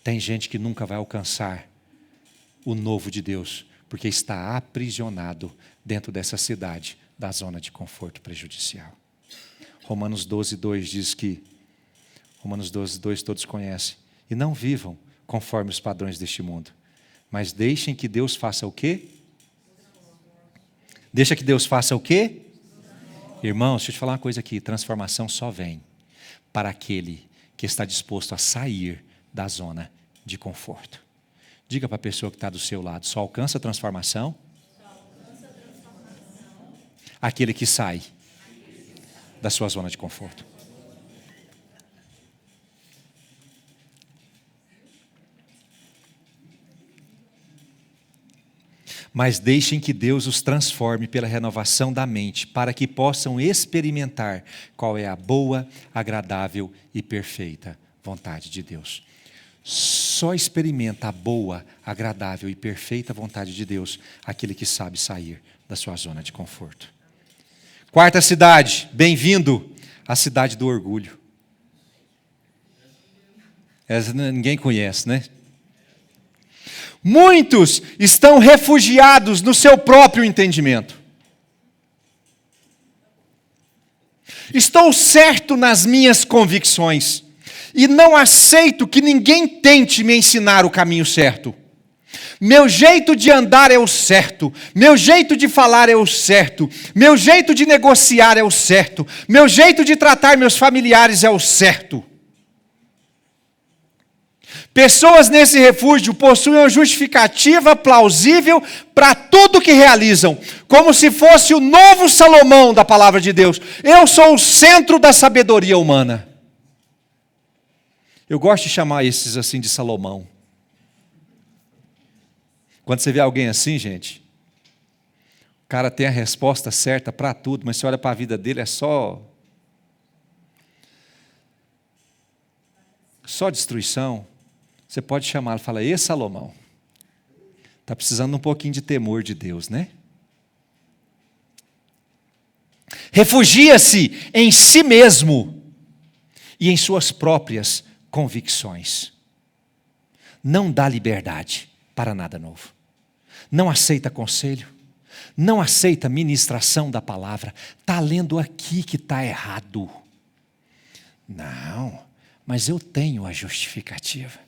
Tem gente que nunca vai alcançar o novo de Deus, porque está aprisionado dentro dessa cidade, da zona de conforto prejudicial. Romanos 12:2 diz que, Romanos 12:2 todos conhecem, e não vivam conforme os padrões deste mundo, mas deixem que Deus faça o quê? Deixa que Deus faça o quê? Irmãos, deixa eu te falar uma coisa aqui, transformação só vem para aquele que está disposto a sair da zona de conforto. Diga para a pessoa que está do seu lado: só alcança a transformação aquele que sai da sua zona de conforto. Mas deixem que Deus os transforme pela renovação da mente, para que possam experimentar qual é a boa, agradável e perfeita vontade de Deus. Só experimenta a boa, agradável e perfeita vontade de Deus aquele que sabe sair da sua zona de conforto. Quarta cidade, bem-vindo à cidade do orgulho. Essa ninguém conhece, né? Muitos estão refugiados no seu próprio entendimento. Estou certo nas minhas convicções e não aceito que ninguém tente me ensinar o caminho certo. Meu jeito de andar é o certo, meu jeito de falar é o certo, meu jeito de negociar é o certo, meu jeito de tratar meus familiares é o certo. Pessoas nesse refúgio possuem uma justificativa plausível para tudo que realizam, como se fosse o novo Salomão da palavra de Deus. Eu sou o centro da sabedoria humana. Eu gosto de chamar esses assim de Salomão. Quando você vê alguém assim, gente, o cara tem a resposta certa para tudo, mas você olha para a vida dele, é só destruição. Você pode chamá-lo e falar: "Ê, Salomão, está precisando um pouquinho de temor de Deus, né?" Refugia-se em si mesmo e em suas próprias convicções. Não dá liberdade para nada novo. Não aceita conselho. Não aceita ministração da palavra. Está lendo aqui que está errado. Não, mas eu tenho a justificativa.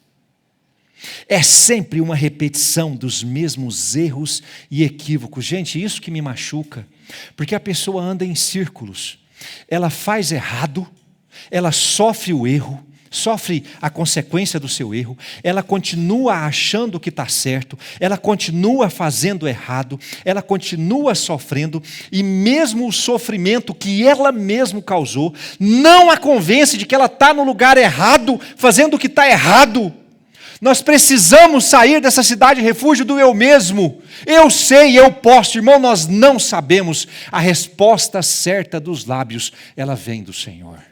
É sempre uma repetição dos mesmos erros e equívocos. Gente, isso que me machuca, porque a pessoa anda em círculos. Ela faz errado, ela sofre o erro, sofre a consequência do seu erro, ela continua achando que está certo, ela continua fazendo errado, ela continua sofrendo, e mesmo o sofrimento que ela mesma causou, não a convence de que ela está no lugar errado, fazendo o que está errado. Nós precisamos sair dessa cidade refúgio do eu mesmo. Eu sei, eu posso. Irmão, nós não sabemos. A resposta certa dos lábios, ela vem do Senhor.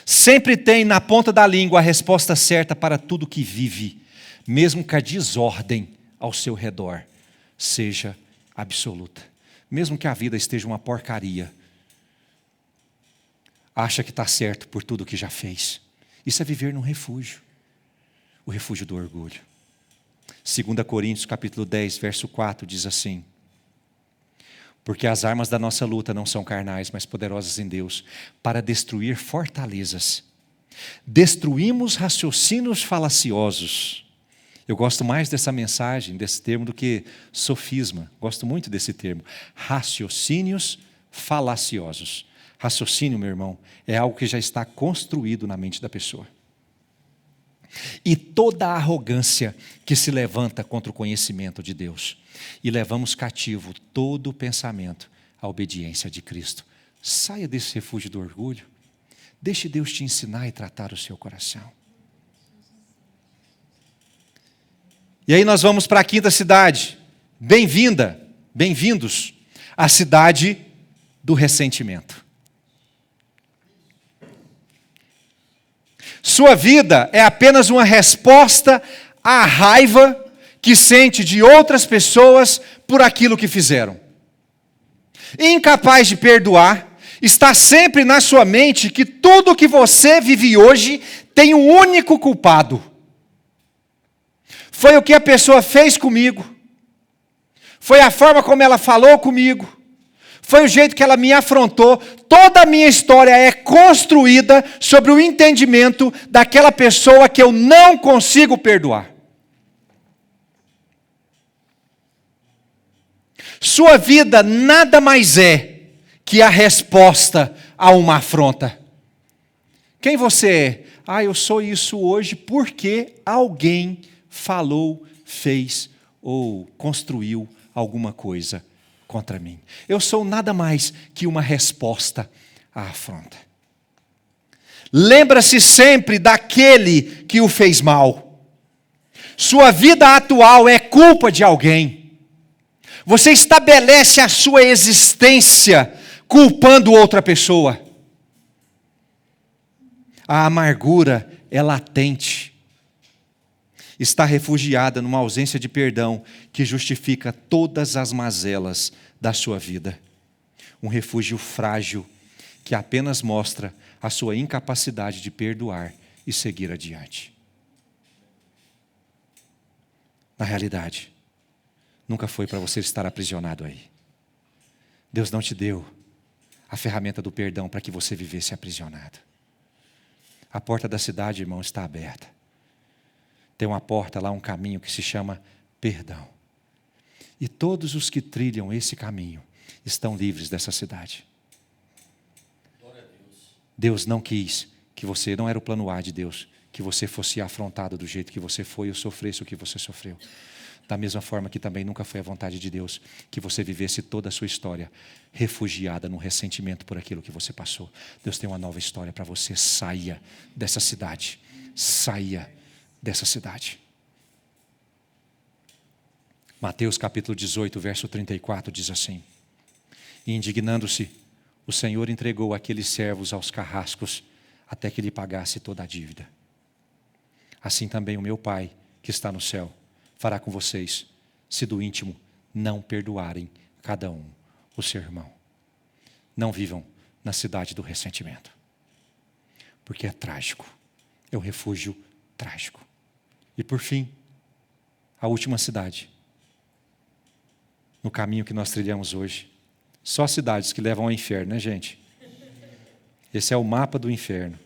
Sempre tem na ponta da língua a resposta certa para tudo que vive, mesmo que a desordem ao seu redor seja absoluta. Mesmo que a vida esteja uma porcaria, acha que está certo por tudo que já fez. Isso é viver num refúgio, o refúgio do orgulho. 2 Coríntios capítulo 10, verso 4 diz assim: porque as armas da nossa luta não são carnais, mas poderosas em Deus, para destruir fortalezas. Destruímos raciocínios falaciosos. Eu gosto mais dessa mensagem, desse termo, do que sofisma. Gosto muito desse termo. Raciocínios falaciosos. Raciocínio, meu irmão, é algo que já está construído na mente da pessoa. E toda a arrogância que se levanta contra o conhecimento de Deus. E levamos cativo todo o pensamento à obediência de Cristo. Saia desse refúgio do orgulho. Deixe Deus te ensinar e tratar o seu coração. E aí nós vamos para a quinta cidade. Bem-vinda, bem-vindos à cidade do ressentimento. Sua vida é apenas uma resposta à raiva que sente de outras pessoas por aquilo que fizeram. Incapaz de perdoar, está sempre na sua mente que tudo que você vive hoje tem um único culpado. Foi o que a pessoa fez comigo, foi a forma como ela falou comigo, foi o jeito que ela me afrontou. Toda a minha história é construída sobre o entendimento daquela pessoa que eu não consigo perdoar. Sua vida nada mais é que a resposta a uma afronta. Quem você é? Eu sou isso hoje porque alguém falou, fez ou construiu alguma coisa contra mim. Eu sou nada mais que uma resposta à afronta. Lembra-se sempre daquele que o fez mal. Sua vida atual é culpa de alguém. Você estabelece a sua existência culpando outra pessoa. A amargura é latente. Está refugiada numa ausência de perdão que justifica todas as mazelas da sua vida. Um refúgio frágil que apenas mostra a sua incapacidade de perdoar e seguir adiante. Na realidade, nunca foi para você estar aprisionado aí. Deus não te deu a ferramenta do perdão para que você vivesse aprisionado. A porta da cidade, irmão, está aberta. Tem uma porta lá, um caminho que se chama perdão. E todos os que trilham esse caminho estão livres dessa cidade. Deus não quis que você, não era o plano A de Deus, que você fosse afrontado do jeito que você foi ou sofresse o que você sofreu. Da mesma forma que também nunca foi a vontade de Deus que você vivesse toda a sua história refugiada no ressentimento por aquilo que você passou. Deus tem uma nova história para você. Saia dessa cidade. Saia dessa cidade. Mateus capítulo 18, verso 34 diz assim: e indignando-se, o Senhor entregou aqueles servos aos carrascos até que lhe pagasse toda a dívida. Assim também o meu Pai, que está no céu, fará com vocês, se do íntimo não perdoarem cada um o seu irmão. Não vivam na cidade do ressentimento, porque é trágico, é um refúgio trágico. E por fim, a última cidade, no caminho que nós trilhamos hoje. Só cidades que levam ao inferno, né, gente? Esse é o mapa do inferno.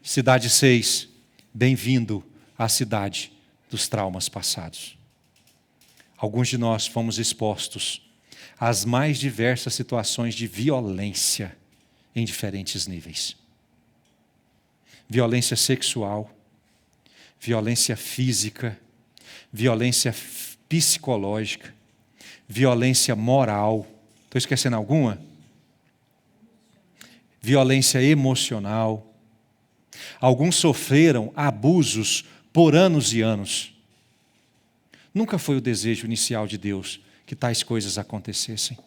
Cidade 6, bem-vindo à cidade dos traumas passados. Alguns de nós fomos expostos às mais diversas situações de violência em diferentes níveis. Violência sexual, violência física, violência psicológica, violência moral. Estou esquecendo alguma? Violência emocional. Alguns sofreram abusos por anos e anos. Nunca foi o desejo inicial de Deus que tais coisas acontecessem.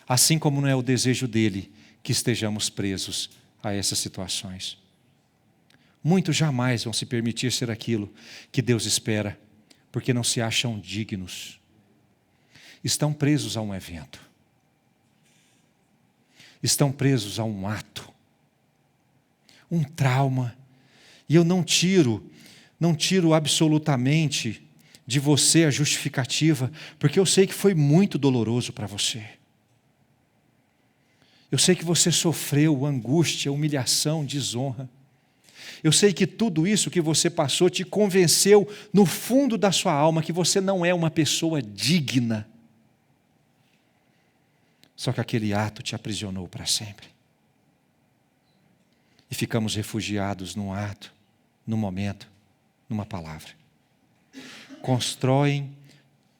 Assim como não é o desejo dele que estejamos presos a essas situações. Muitos jamais vão se permitir ser aquilo que Deus espera, porque não se acham dignos. Estão presos a um evento. Estão presos a um ato. Um trauma. E eu não tiro absolutamente de você a justificativa, porque eu sei que foi muito doloroso para você. Eu sei que você sofreu angústia, humilhação, desonra. Eu sei que tudo isso que você passou te convenceu no fundo da sua alma que você não é uma pessoa digna. Só que aquele ato te aprisionou para sempre. E ficamos refugiados num ato, num momento, numa palavra. Constroem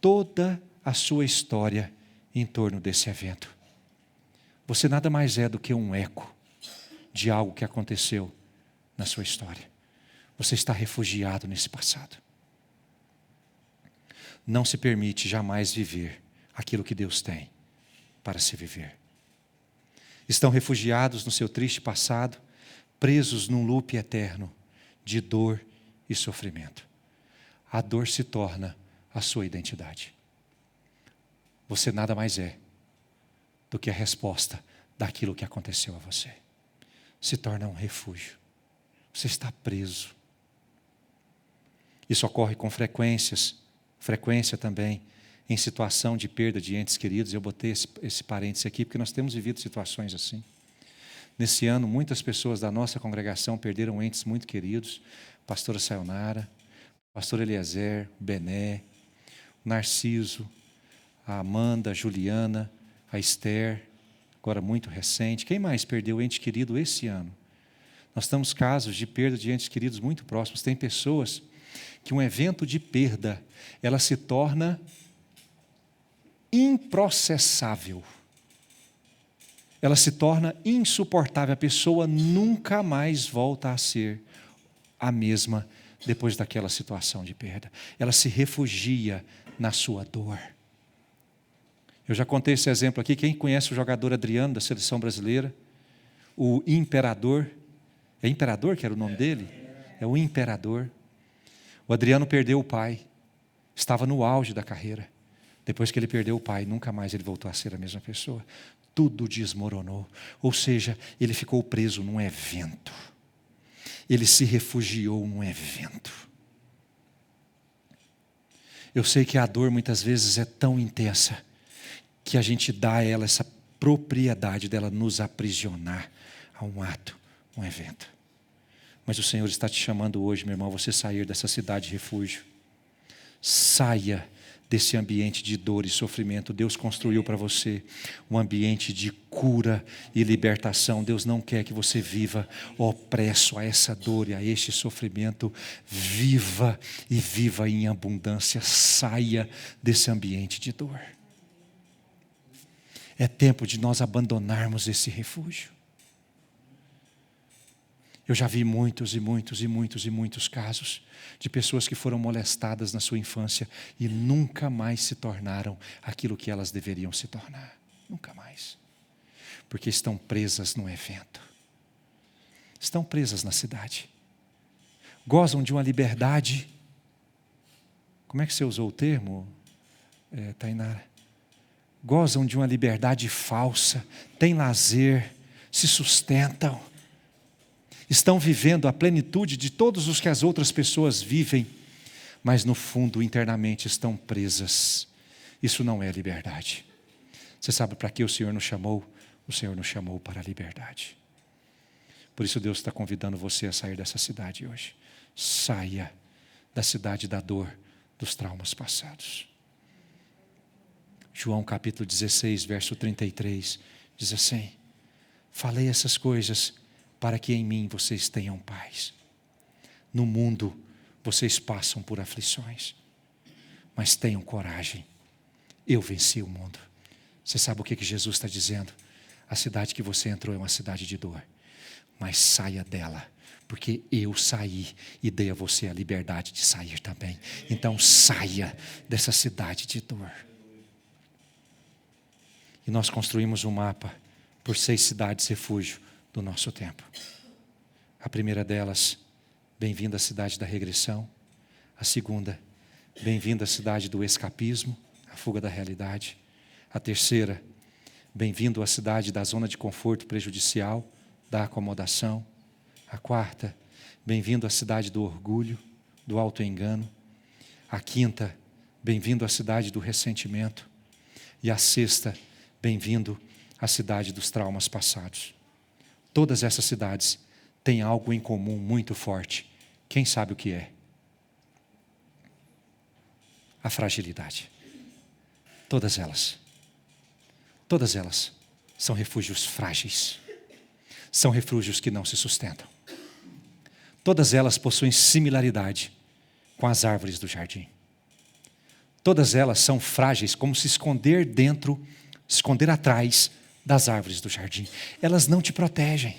toda a sua história em torno desse evento. Você nada mais é do que um eco de algo que aconteceu na sua história. Você está refugiado nesse passado. Não se permite jamais viver aquilo que Deus tem para se viver. Estão refugiados no seu triste passado, presos num loop eterno de dor e sofrimento. A dor se torna a sua identidade. Você nada mais é do que a resposta daquilo que aconteceu a você. Se torna um refúgio. Você está preso. Isso ocorre com frequência também, em situação de perda de entes queridos. Eu botei esse parênteses aqui, porque nós temos vivido situações assim. Nesse ano, muitas pessoas da nossa congregação perderam entes muito queridos. Pastora Sayonara, pastor Eliezer, Bené, Narciso, a Amanda, a Juliana, a Esther, agora muito recente. Quem mais perdeu ente querido esse ano? Nós temos casos de perda de entes queridos muito próximos. Tem pessoas que um evento de perda, ela se torna improcessável. Ela se torna insuportável. A pessoa nunca mais volta a ser a mesma depois daquela situação de perda. Ela se refugia na sua dor. Eu já contei esse exemplo aqui. Quem conhece o jogador Adriano da seleção brasileira? O Imperador. É Imperador que era o nome dele? É o Imperador. O Adriano perdeu o pai. Estava no auge da carreira. Depois que ele perdeu o pai, nunca mais ele voltou a ser a mesma pessoa. Tudo desmoronou. Ou seja, ele ficou preso num evento. Ele se refugiou num evento. Eu sei que a dor muitas vezes é tão intensa que a gente dá a ela essa propriedade dela nos aprisionar a um ato, um evento. Mas o Senhor está te chamando hoje, meu irmão, você sair dessa cidade de refúgio. Saia desse ambiente de dor e sofrimento. Deus construiu para você um ambiente de cura e libertação. Deus não quer que você viva opresso a essa dor e a este sofrimento. Viva e viva em abundância. Saia desse ambiente de dor. É tempo de nós abandonarmos esse refúgio. Eu já vi muitos casos de pessoas que foram molestadas na sua infância e nunca mais se tornaram aquilo que elas deveriam se tornar. Nunca mais. Porque estão presas no evento. Estão presas na cidade. Gozam de uma liberdade. Como é que você usou o termo, Tainara? Gozam de uma liberdade falsa, têm lazer, se sustentam. Estão vivendo a plenitude de todos os que as outras pessoas vivem, mas no fundo, internamente, estão presas. Isso não é liberdade. Você sabe para que o Senhor nos chamou? O Senhor nos chamou para a liberdade. Por isso Deus está convidando você a sair dessa cidade hoje. Saia da cidade da dor, dos traumas passados. João capítulo 16, verso 33, diz assim: falei essas coisas para que em mim vocês tenham paz. No mundo vocês passam por aflições, mas tenham coragem, eu venci o mundo. Você sabe o que Jesus está dizendo? A cidade que você entrou é uma cidade de dor, mas saia dela, Porque eu saí e dei a você a liberdade de sair também. Então saia dessa cidade de dor. E nós construímos um mapa por 6 cidades refúgio do nosso tempo. A primeira delas, bem-vindo à cidade da regressão. A segunda, bem-vindo à cidade do escapismo, a fuga da realidade. A terceira, bem-vindo à cidade da zona de conforto prejudicial, da acomodação. A quarta, bem-vindo à cidade do orgulho, do autoengano. A quinta, bem-vindo à cidade do ressentimento. E a sexta, bem-vindo à cidade dos traumas passados. Todas essas cidades têm algo em comum muito forte. Quem sabe o que é? A fragilidade. Todas elas são refúgios frágeis. São refúgios que não se sustentam. Todas elas possuem similaridade com as árvores do jardim. Todas elas são frágeis, como se esconder atrás das árvores do jardim. Elas não te protegem.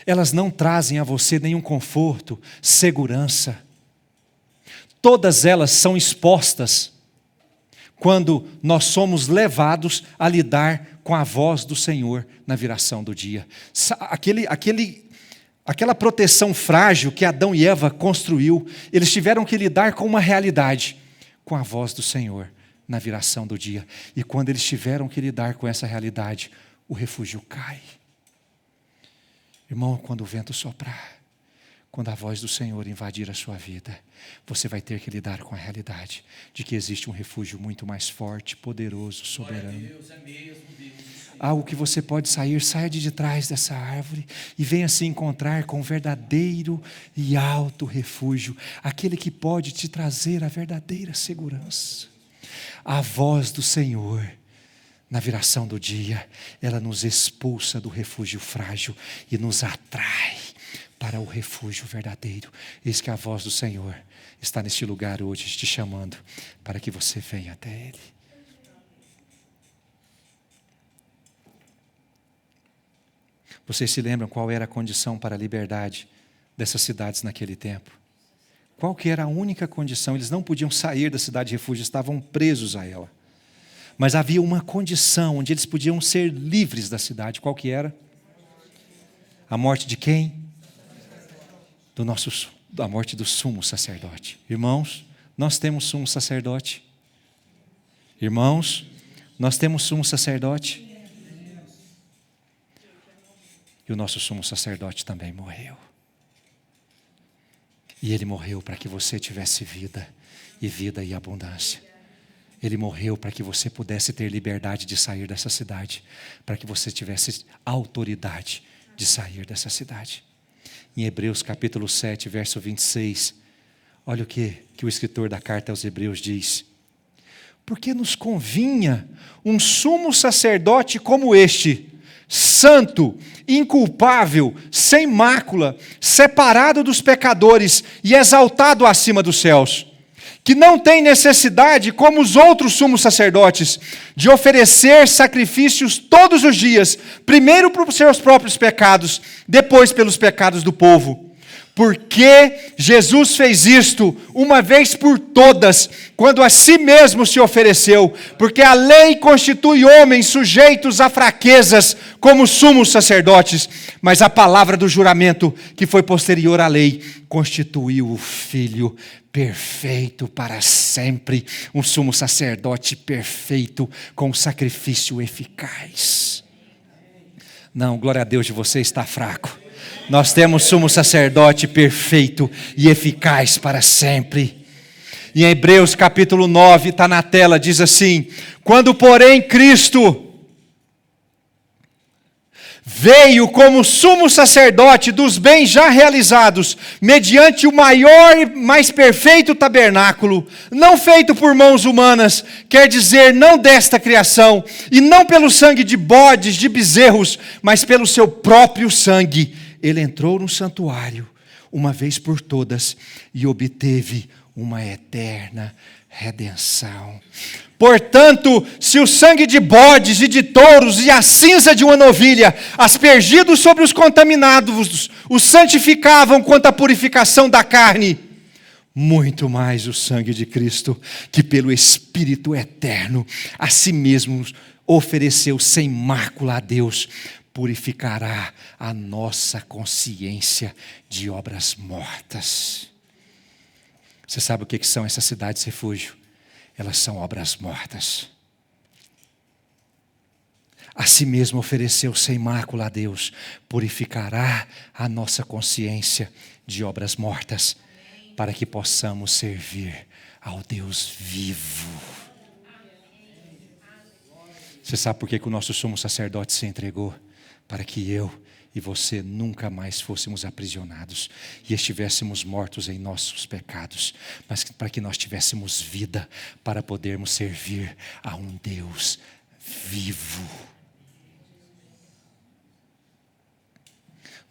Elas não trazem a você nenhum conforto, segurança. Todas elas são expostas quando nós somos levados a lidar com a voz do Senhor na viração do dia. Aquela proteção frágil que Adão e Eva construiu, eles tiveram que lidar com uma realidade, com a voz do Senhor na viração do dia. E quando eles tiveram que lidar com essa realidade, o refúgio cai. Irmão, quando o vento soprar, quando a voz do Senhor invadir a sua vida, você vai ter que lidar com a realidade de que existe um refúgio muito mais forte, poderoso, soberano. Algo que você pode saia de trás dessa árvore e venha se encontrar com o verdadeiro e alto refúgio, aquele que pode te trazer a verdadeira segurança. A voz do Senhor, na viração do dia, ela nos expulsa do refúgio frágil e nos atrai para o refúgio verdadeiro. Eis que a voz do Senhor está neste lugar hoje, te chamando para que você venha até Ele. Vocês se lembram qual era a condição para a liberdade dessas cidades naquele tempo? Qual que era a única condição? Eles não podiam sair da cidade de refúgio, estavam presos a ela. Mas havia uma condição onde eles podiam ser livres da cidade. Qual que era? A morte de quem? Da morte do sumo sacerdote. Irmãos, nós temos sumo sacerdote. Irmãos, nós temos sumo sacerdote. E o nosso sumo sacerdote também morreu. E ele morreu para que você tivesse vida e abundância. Ele morreu para que você pudesse ter liberdade de sair dessa cidade, para que você tivesse autoridade de sair dessa cidade. Em Hebreus capítulo 7, verso 26, olha o que o escritor da carta aos Hebreus diz. Porque nos convinha um sumo sacerdote como este, santo, inculpável, sem mácula, separado dos pecadores e exaltado acima dos céus, que não tem necessidade, como os outros sumos sacerdotes, de oferecer sacrifícios todos os dias, primeiro para os seus próprios pecados, depois pelos pecados do povo. Porque Jesus fez isto uma vez por todas, quando a si mesmo se ofereceu, porque a lei constitui homens sujeitos a fraquezas, como sumos sacerdotes, mas a palavra do juramento, que foi posterior à lei, constituiu o Filho perfeito para sempre, um sumo sacerdote perfeito, com sacrifício eficaz. Não, glória a Deus, de você está fraco. Nós temos sumo sacerdote perfeito e eficaz para sempre. E em Hebreus capítulo 9, está na tela, diz assim: quando porém Cristo veio como sumo sacerdote dos bens já realizados, mediante o maior e mais perfeito tabernáculo, não feito por mãos humanas, quer dizer, não desta criação, e não pelo sangue de bodes, de bezerros, mas pelo seu próprio sangue, ele entrou no santuário, uma vez por todas, e obteve uma eterna redenção. Portanto, se o sangue de bodes e de touros e a cinza de uma novilha, aspergidos sobre os contaminados, os santificavam quanto à purificação da carne, muito mais o sangue de Cristo, que pelo Espírito eterno a si mesmo ofereceu sem mácula a Deus, purificará a nossa consciência de obras mortas. Você sabe o que são essas cidades refúgio? Elas são obras mortas. A si mesmo ofereceu sem mácula a Deus, purificará a nossa consciência de obras mortas, para que possamos servir ao Deus vivo. Você sabe por que o nosso sumo sacerdote se entregou? Para que eu e você nunca mais fôssemos aprisionados e estivéssemos mortos em nossos pecados, mas para que nós tivéssemos vida, para podermos servir a um Deus vivo.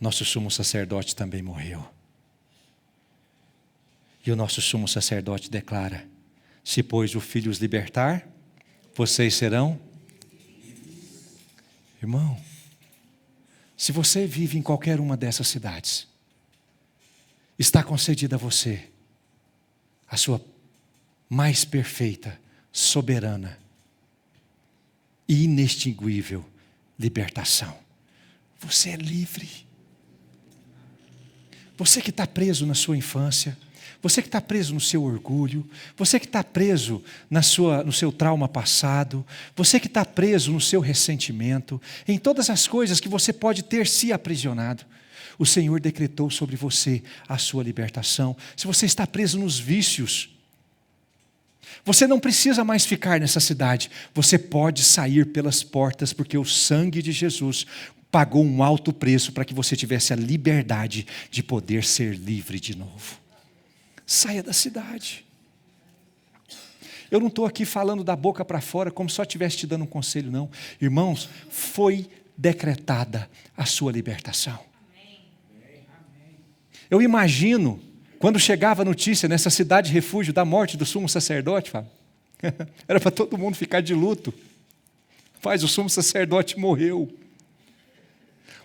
Nosso sumo sacerdote também morreu. E o nosso sumo sacerdote declara: se pois o Filho os libertar, vocês serão. Irmão, se você vive em qualquer uma dessas cidades, está concedida a você a sua mais perfeita, soberana e inextinguível libertação. Você é livre. Você que está preso na sua infância, você que está preso no seu orgulho, você que está preso no seu trauma passado, você que está preso no seu ressentimento, em todas as coisas que você pode ter se aprisionado, o Senhor decretou sobre você a sua libertação. Se você está preso nos vícios, você não precisa mais ficar nessa cidade, você pode sair pelas portas, porque o sangue de Jesus pagou um alto preço para que você tivesse a liberdade de poder ser livre de novo. Saia da cidade. Eu não estou aqui falando da boca para fora como só estivesse te dando um conselho, não. Irmãos, foi decretada a sua libertação. Eu imagino, quando chegava a notícia nessa cidade refúgio da morte do sumo sacerdote, Fábio, era para todo mundo ficar de luto. O sumo sacerdote morreu.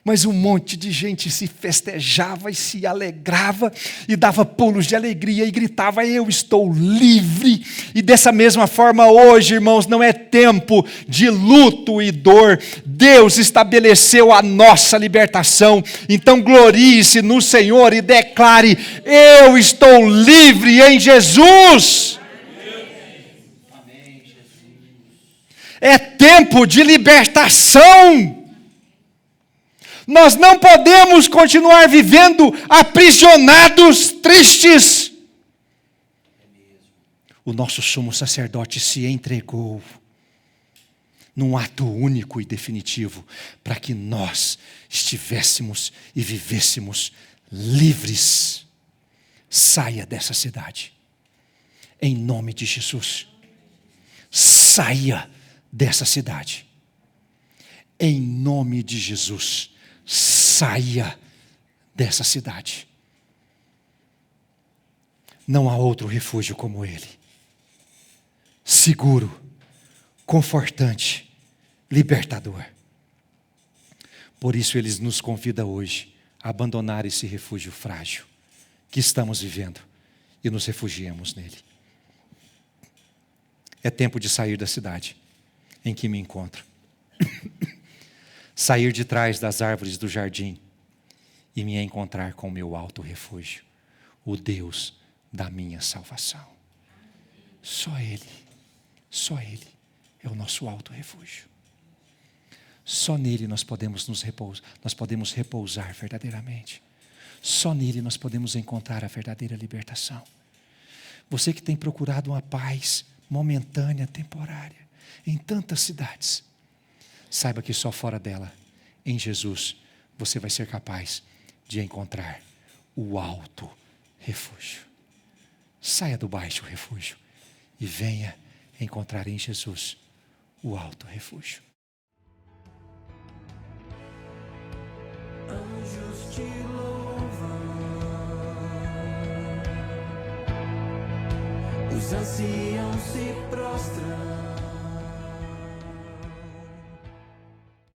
Mas um monte de gente se festejava e se alegrava e dava pulos de alegria e gritava: eu estou livre. E dessa mesma forma hoje, irmãos, não é tempo de luto e dor. Deus estabeleceu a nossa libertação. Então glorie-se no Senhor e declare: eu estou livre em Jesus. É tempo de libertação. Nós não podemos continuar vivendo aprisionados, tristes. O nosso sumo sacerdote se entregou num ato único e definitivo para que nós estivéssemos e vivêssemos livres. Saia dessa cidade, em nome de Jesus. Saia dessa cidade, em nome de Jesus. Saia dessa cidade. Não há outro refúgio como ele. Seguro, confortante, libertador. Por isso ele nos convida hoje a abandonar esse refúgio frágil que estamos vivendo e nos refugiemos nele. É tempo de sair da cidade em que me encontro. Sair de trás das árvores do jardim e me encontrar com o meu alto refúgio, o Deus da minha salvação. Só Ele é o nosso alto refúgio. Só nele nós podemos repousar verdadeiramente. Só nele nós podemos encontrar a verdadeira libertação. Você que tem procurado uma paz momentânea, temporária, em tantas cidades, saiba que só fora dela, em Jesus, você vai ser capaz de encontrar o alto refúgio. Saia do baixo refúgio e venha encontrar em Jesus o alto refúgio. Anjos te louvam, os anciãos se prostram.